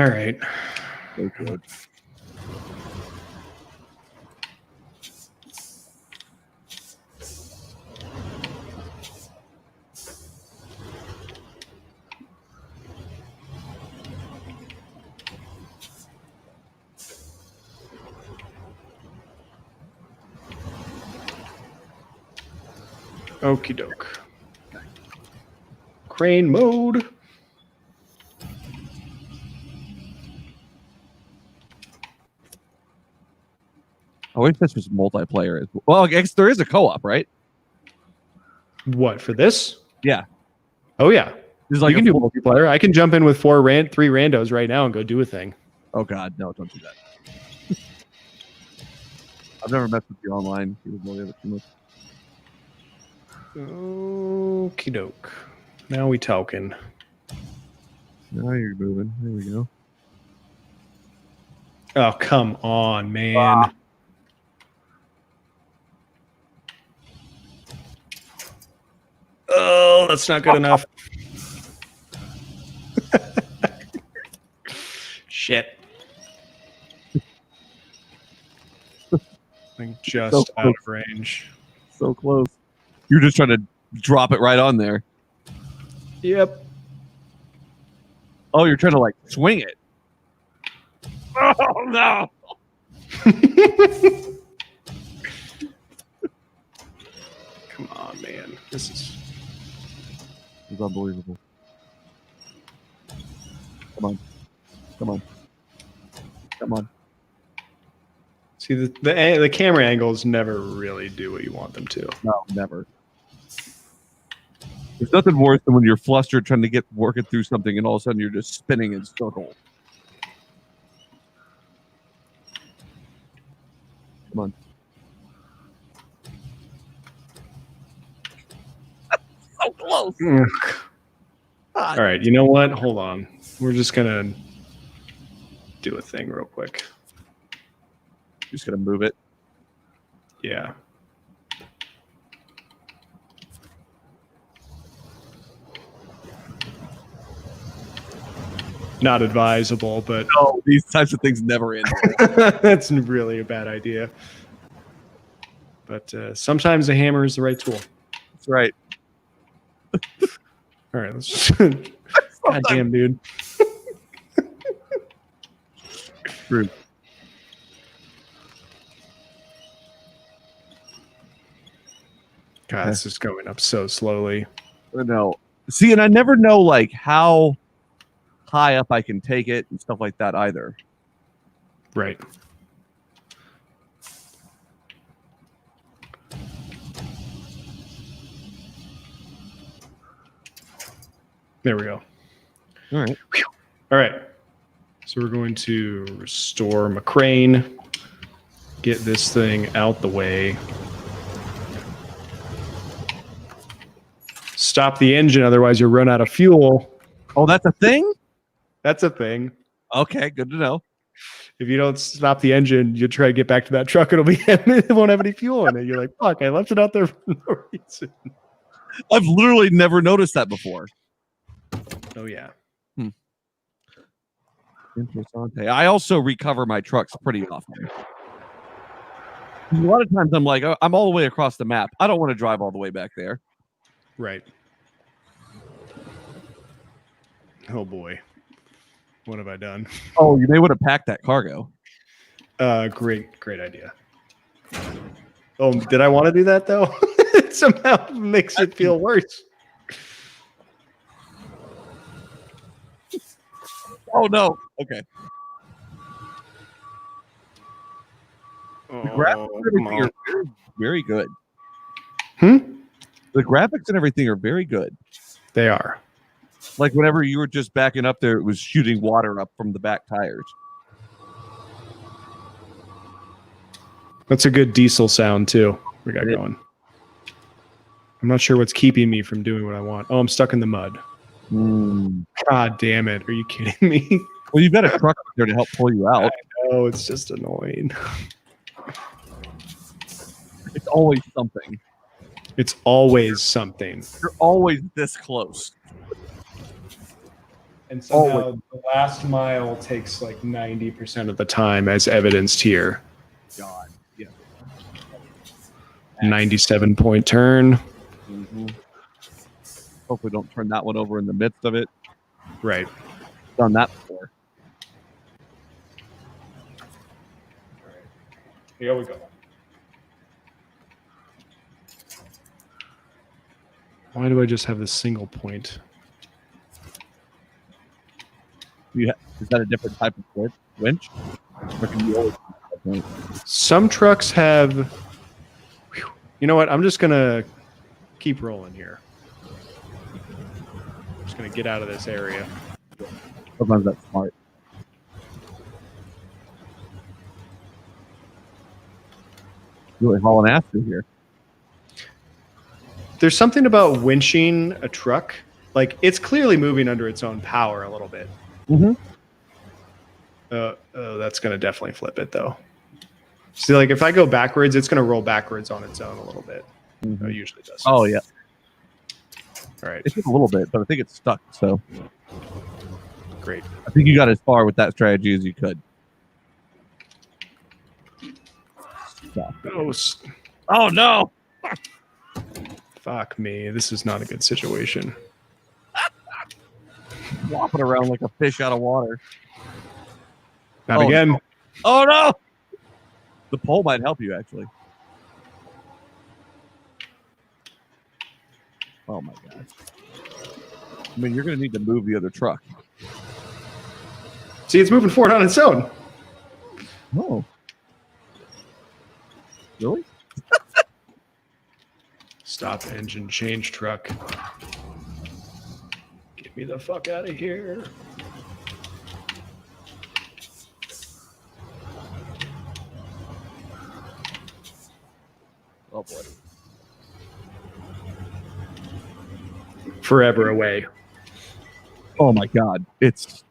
right. So good. Okie doke. Crane mode. I wish this was multiplayer. Well, I guess there is a co-op, right? What, for this? Yeah. Oh, yeah. There's like you can do multiplayer. I can jump in with three randos right now and go do a thing. Oh, God. No, don't do that. I've never messed with you online. Okie doke. Now we talking. Now you're moving. There we go. Oh, come on, man. Oh, that's not good enough. Shit. I'm just So out of range. So close. You're just trying to drop it right on there. Yep. Oh, you're trying to like swing it. Oh, no. Come on, man. This is unbelievable. Come on. Come on. Come on. See, the camera angles never really do what you want them to. No, never. There's nothing worse than when you're flustered trying to working through something and all of a sudden you're just spinning in circles. Come on. So close. All right, you know what? Hold on. We're just gonna do a thing real quick. Just gonna move it. Yeah. Not advisable, but No, these types of things never end. that's really a bad idea. But sometimes a hammer is the right tool. That's right. All right, let's just. God damn, dude. True. God, this is going up so slowly. No. See, and I never know like how high up I can take it and stuff like that either. Right. There we go. All right. Whew. All right. So we're going to restore McCrane. Get this thing out the way. Stop the engine, otherwise you'll run out of fuel. Oh, that's a thing? That's a thing. Okay, good to know. If you don't stop the engine, you try to get back to that truck, it won't have any fuel in it. You're like, fuck, I left it out there for no reason. I've literally never noticed that before. Oh, yeah. Interessante. I also recover my trucks pretty often. A lot of times I'm like, I'm all the way across the map. I don't want to drive all the way back there. Right. Oh, boy. What have I done? Oh, you may want to pack that cargo. Great idea. Oh, did I want to do that, though? It somehow makes it feel worse. Oh, no. Okay. The graphics and everything are very, very good. The graphics and everything are very good. They are. Like whenever you were just backing up there, it was shooting water up from the back tires. That's a good diesel sound, too. We got going. I'm not sure what's keeping me from doing what I want. Oh, I'm stuck in the mud. God damn it. Are you kidding me? Well, you've got a truck up there to help pull you out. I know, it's just annoying. It's always something. It's always something. You're always this close. And somehow the last mile takes like 90% of the time, as evidenced here. God. Yeah. 97-point turn. Mm-hmm. Hopefully don't turn that one over in the midst of it. Right. Done that before. All right. Here we go. Why do I just have this single point? Is that a different type of winch? Or can you always point? Some trucks have... You know what? I'm just going to keep rolling here. I'm just going to get out of this area. Sometimes that's smart. Really hauling ass through here. There's something about winching a truck. Like, it's clearly moving under its own power a little bit. Mm-hmm. Oh, that's going to definitely flip it, though. See, like, if I go backwards, it's going to roll backwards on its own a little bit. Mm-hmm. It usually does. Oh, yeah. All right. It's just a little bit, but I think it's stuck, so. Great. I think you got as far with that strategy as you could. Oh, no! Fuck me. This is not a good situation. Flopping around like a fish out of water. Not again. No. Oh, no! The pole might help you, actually. Oh, my God. I mean, you're going to need to move the other truck. See, it's moving forward on its own. Oh. Really? Stop engine, change truck. Get me the fuck out of here. forever away. Oh my God. It's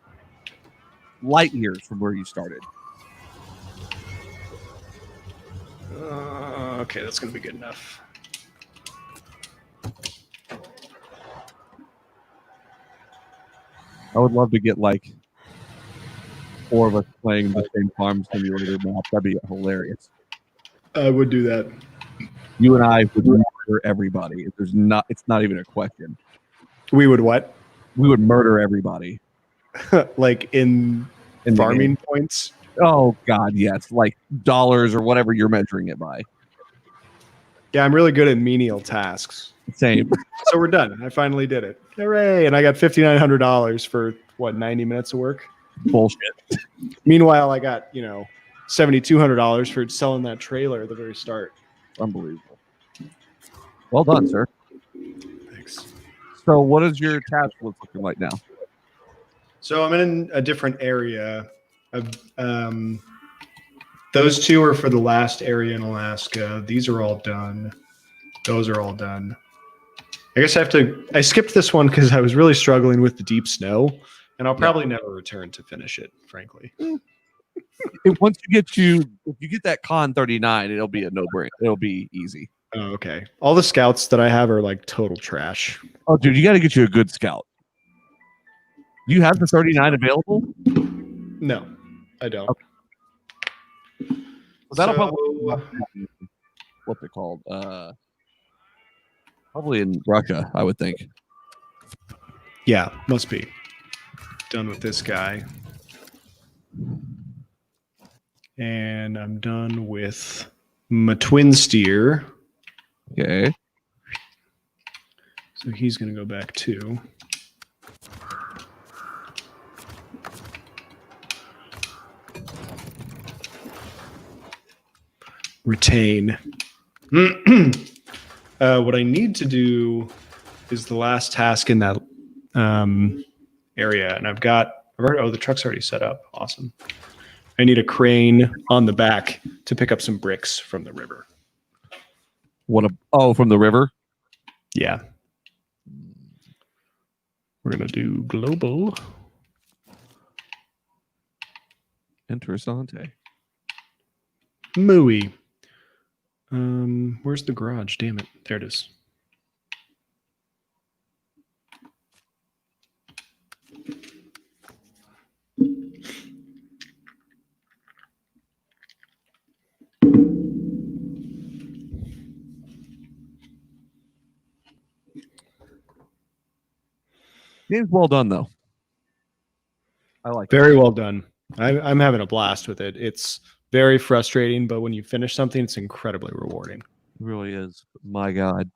light years from where you started. Okay, that's going to be good enough. I would love to get like 4 of us playing the same farm simulator map. That'd be hilarious. I would do that. You and I would murder everybody. It's not even a question. We would what? We would murder everybody. Like in farming points? Oh God, yes. Like dollars or whatever you're measuring it by. Yeah, I'm really good at menial tasks. Same. So we're done. I finally did it. Hooray. And I got $5,900 for what, 90 minutes of work? Bullshit. Meanwhile, I got, $7,200 for selling that trailer at the very start. Unbelievable. Well done, sir. Thanks. So what is your task looking like now? So I'm in a different area. Those 2 are for the last area in Alaska. These are all done. Those are all done. I guess I skipped this one because I was really struggling with the deep snow, and I'll probably never return to finish it, frankly. Once if you get that Con 39, it'll be a no-brainer. It'll be easy. Oh, okay. All the scouts that I have are like total trash. Oh, dude, you got to get you a good scout. You have the 39 available? No, I don't. Okay. Well, that'll probably what's it called? Probably in Russia, I would think. Yeah, must be. Done with this guy. And I'm done with my twin steer. Okay. So he's going to go back too. Retain. What I need to do is the last task in that area, and the truck's already set up. Awesome. I need a crane on the back to pick up some bricks from the river. From the river? Yeah. We're gonna do global. Interessante. Mooey. Where's the garage? Damn it. There it is. Game's well done, though. I like Very well done. I'm having a blast with it. It's very frustrating, but when you finish something, it's incredibly rewarding. It really is. My God.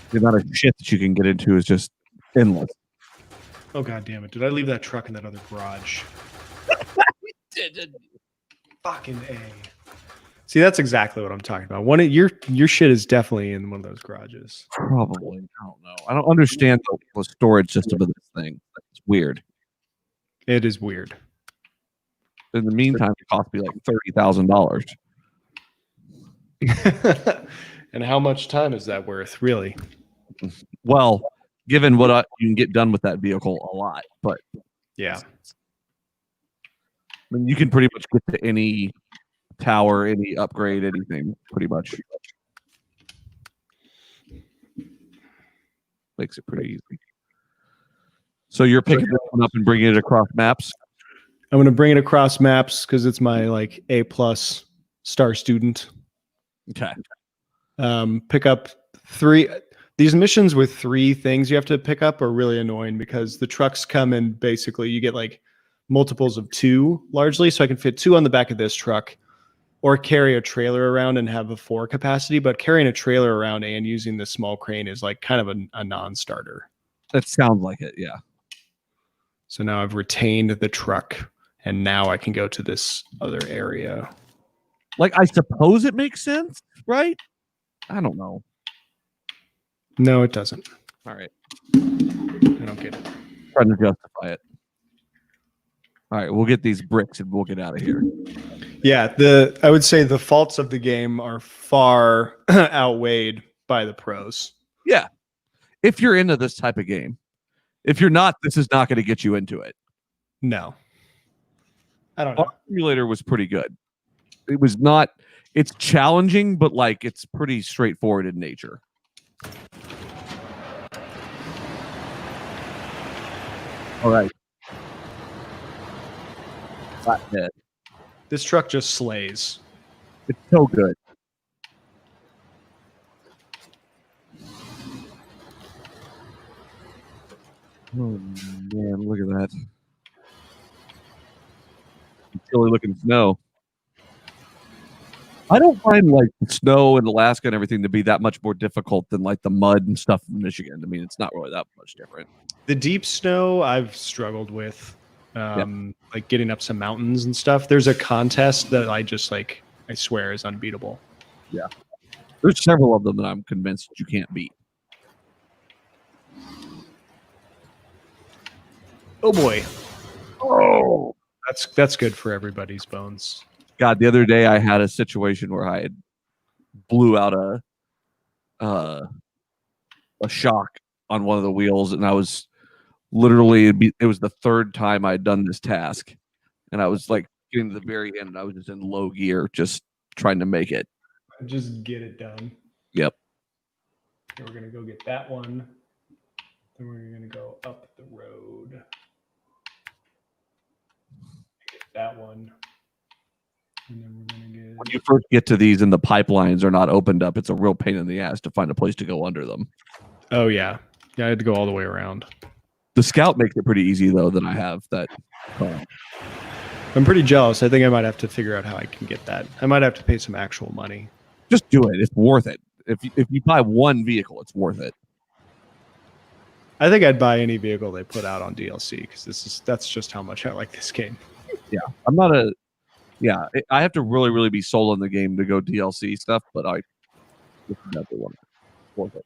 The amount of shit that you can get into is just endless. Oh, God damn it. Did I leave that truck in that other garage? Fucking A. See, that's exactly what I'm talking about. Your shit is definitely in one of those garages. Probably. I don't know. I don't understand the storage system of this thing. It's weird. It is weird. In the meantime, it cost me like $30,000. And how much time is that worth, really? Well, given what you can get done with that vehicle, a lot. But yeah, I mean, you can pretty much get to any tower, any upgrade, anything, pretty much. Makes it pretty easy. So you're picking this one up and bringing it across maps? I'm going to bring it across maps because it's my like A+ star student. Okay. Pick up 3. These missions with 3 things you have to pick up are really annoying because the trucks come in basically you get like multiples of 2 largely. So I can fit 2 on the back of this truck or carry a trailer around and have a 4 capacity. But carrying a trailer around and using this small crane is like kind of a non-starter. That sounds like it. Yeah. So now I've retained the truck and now I can go to this other area. Like, I suppose it makes sense, right? I don't know. No, it doesn't. All right. I don't get it. Trying to justify it. All right, we'll get these bricks and we'll get out of here. Yeah, I would say the faults of the game are far outweighed by the pros. Yeah. if you're into this type of game. If you're not, this is not going to get you into it. No. I don't know. Farm Simulator was pretty good. It was not. It's challenging, but like it's pretty straightforward in nature. All right. Flathead. This truck just slays. It's so good. Oh man, look at that. Chilly looking snow. I don't find like the snow in Alaska and everything to be that much more difficult than like the mud and stuff in Michigan. I mean, it's not really that much different. The deep snow I've struggled with, like getting up some mountains and stuff. There's a contest that I just like, I swear is unbeatable. Yeah. There's several of them that I'm convinced you can't beat. Oh boy. Oh, that's good for everybody's bones. God, the other day I had a situation where I had blew out a shock on one of the wheels, and I was literally it was the third time I'd done this task, and I was like getting to the very end, and I was just in low gear, just trying to make it. Just get it done. Yep. Okay, we're gonna go get that one. Then we're gonna go up the road. Get that one. And then we're gonna get. When you first get to these and the pipelines are not opened up, it's a real pain in the ass to find a place to go under them. Oh yeah, I had to go all the way around. The Scout makes it pretty easy though. That I have that. I'm pretty jealous. I think I might have to figure out how I can get that. I might have to pay some actual money. Just do it. It's worth it. If you buy one vehicle, it's worth it. I think I'd buy any vehicle they put out on DLC because that's just how much I like this game. Yeah, I'm not a. Yeah, I have to really be sold on the game to go DLC stuff, but I definitely want it. Worth it.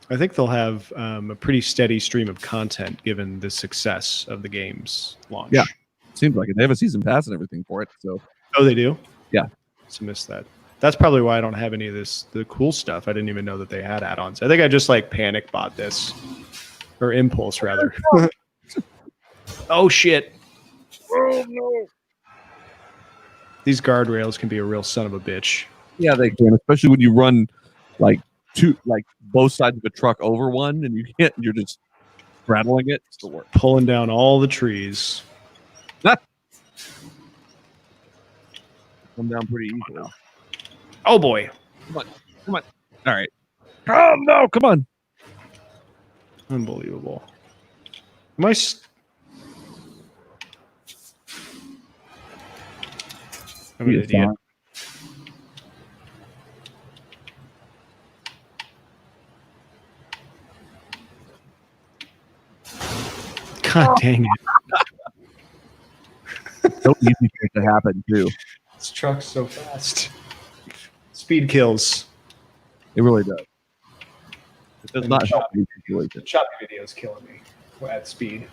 I think they'll have a pretty steady stream of content given the success of the game's launch. Yeah, seems like it. They have a season pass and everything for it. So. Oh, they do? Yeah. So missed that. That's probably why I don't have any of the cool stuff. I didn't even know that they had add-ons. I think I just like panic bought this, or impulse rather. Oh shit! Oh no! These guardrails can be a real son of a bitch. Yeah, they can, especially when you run like both sides of a truck over one, and you can't. You're just straddling it. It's the worst. Pulling down all the trees. Come down pretty easily. Oh boy! Come on! All right. Oh no! Come on! Unbelievable. Am I? I'm an idiot. God dang it. So easy for it to happen, too. This truck's so fast. Speed kills. It really does. It does not help me. The choppy video is killing me at speed.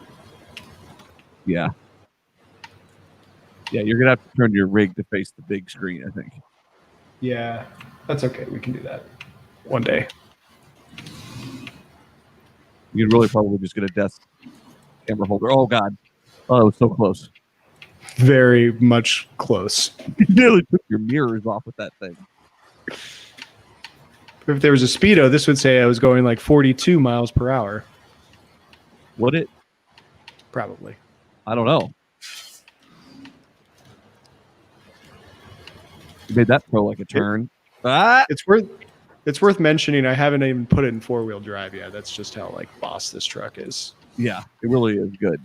Yeah. Yeah, you're going to have to turn your rig to face the big screen, I think. Yeah, that's okay. We can do that one day. You could really probably just get a desk camera holder. Oh, God. Oh, it was so close. Very much close. You nearly took your mirrors off with that thing. If there was a speedo, this would say I was going like 42 miles per hour. Would it? Probably. I don't know. You made that throw like a turn. It's worth mentioning. I haven't even put it in 4-wheel drive yet. That's just how like boss this truck is. Yeah, it really is good.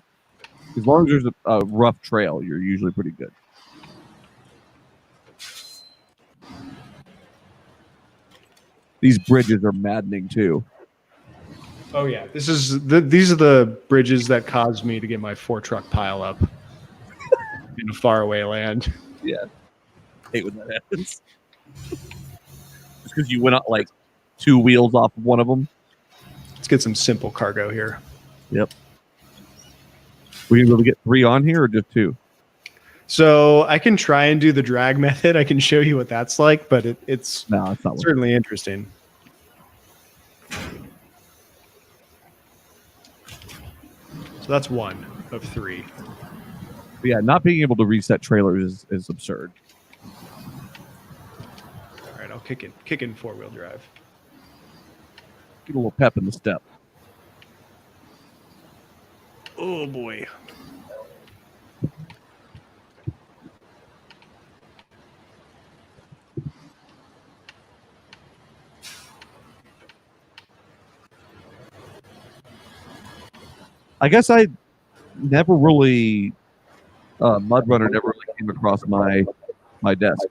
As long as there's a rough trail, you're usually pretty good. These bridges are maddening too. Oh yeah, these are the bridges that caused me to get my 4-truck pile up in a faraway land. Yeah, I hate when that happens. Just because you went up like 2 wheels off of one of them. Let's get some simple cargo here. Yep. We gonna be able to get 3 on here or just 2? So I can try and do the drag method. I can show you what that's like, but it's not certainly interesting. So that's 1 of 3. But yeah, not being able to reset trailers is absurd. All right, I'll kick in 4-wheel drive. Get a little pep in the step. Oh boy. I guess I never really Mud Runner never really came across my desk.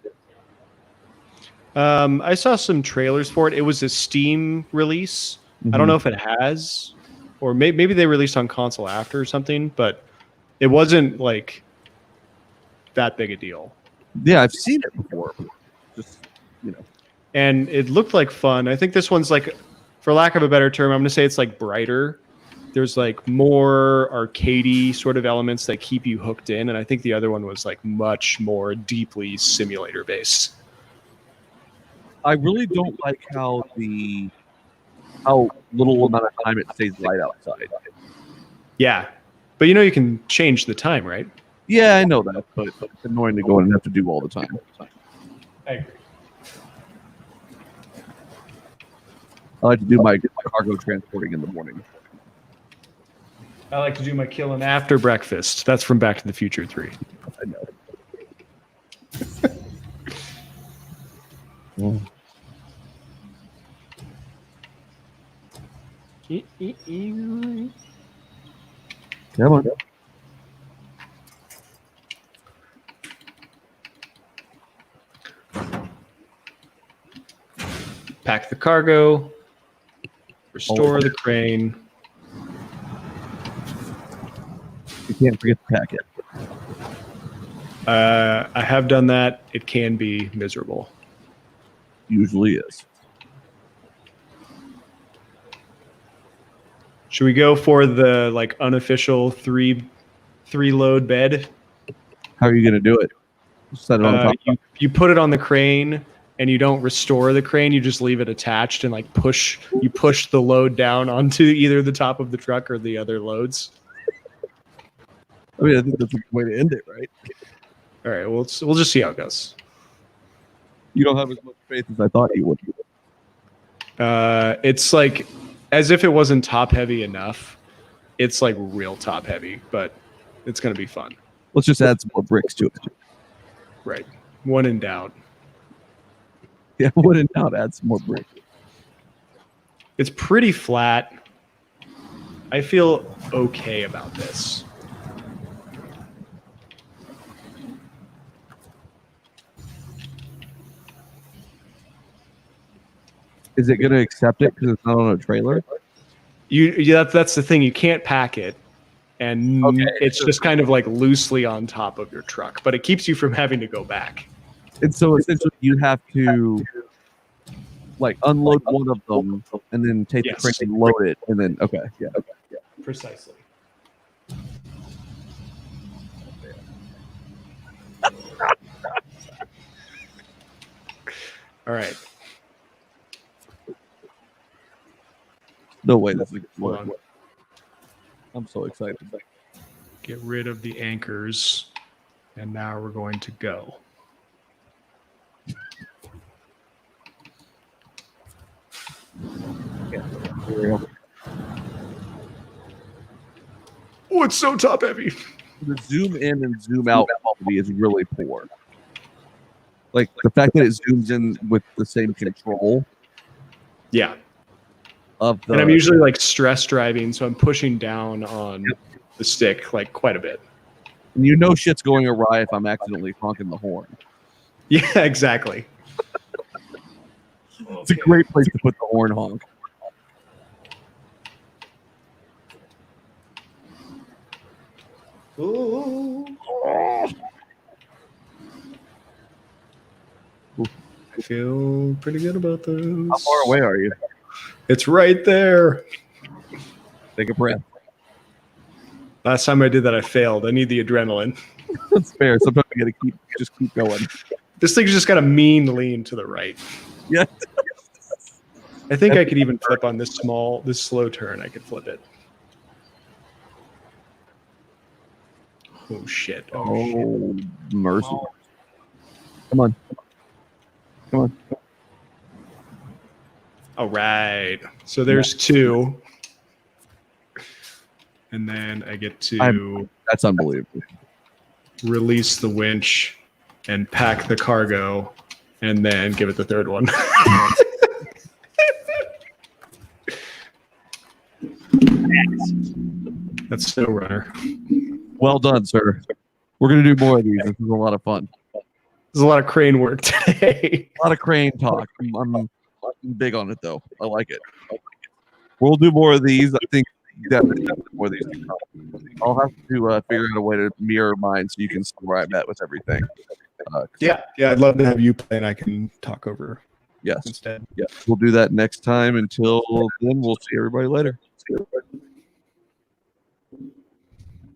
I saw some trailers for it. It was a Steam release. I don't know if it has, or maybe they released on console after or something, but it wasn't like that big a deal. Yeah, I've seen it before. Just, you know. And it looked like fun. I think this one's like, for lack of a better term, I'm going to say it's like brighter. There's like more arcadey sort of elements that keep you hooked in. And I think the other one was like much more deeply simulator based. I really don't like how little amount of time it stays light outside. Yeah. But you can change the time, right? Yeah, I know that, but it's annoying to go in and have to do all the time. I agree. I like to do my cargo transporting in the morning. I like to do my killing after breakfast. That's from Back to the Future 3. I know. Come on. Pack the cargo. Restore the crane. You can't forget the packet. I have done that. It can be miserable. Usually is. Should we go for the like unofficial three load bed? How are you going to do it? Set it on top. You put it on the crane, and you don't restore the crane. You just leave it attached and like push the load down onto either the top of the truck or the other loads. I mean, I think that's a good way to end it, right? All right, we'll just see how it goes. You don't have as much faith as I thought you would. It's like as if it wasn't top heavy enough. It's like real top heavy, but it's going to be fun. Let's just add some more bricks to it. Right. When in doubt. Yeah, when in doubt, add some more bricks. It's pretty flat. I feel okay about this. Is it going to accept it because it's not on a trailer? That's the thing. You can't pack it, and it's just kind of like loosely on top of your truck, but it keeps you from having to go back. And so essentially, you have to like unload one of them and then take the crate and load it, and then yeah, precisely. All right. No way, this is fun. I'm so excited. Get rid of the anchors, and now we're going to go. Oh, it's so top heavy. The zoom in and zoom out quality is really poor. Like the fact that it zooms in with the same control. Yeah. And I'm usually like stress driving, so I'm pushing down on the stick like quite a bit. And shit's going awry if I'm accidentally honking the horn. Yeah, exactly. It's a great place to put the horn honk. Ooh. I feel pretty good about this. How far away are you? It's right there. Take a breath. Last time I did that, I failed. I need the adrenaline. That's fair. Sometimes you gotta keep going. This thing's just got a mean lean to the right. Yeah. I think I could even flip on this slow turn. I could flip it. Oh shit! Oh, mercy! Come on! Come on! All right. So there's 2, and then I get to That's unbelievable. release the winch and pack the cargo, and then give it the third one. That's Snowrunner. Well done, sir. We're gonna do more of these. This is a lot of fun. There's a lot of crane work today. A lot of crane talk. I'm big on it though. I like it. We'll do more of these. I think definitely more of these. I'll have to figure out a way to mirror mine so you can see where I'm at with everything. Yeah, I'd love to have you play, and I can talk over Yes. instead. Yeah. We'll do that next time. Until then, we'll see everybody later. See you.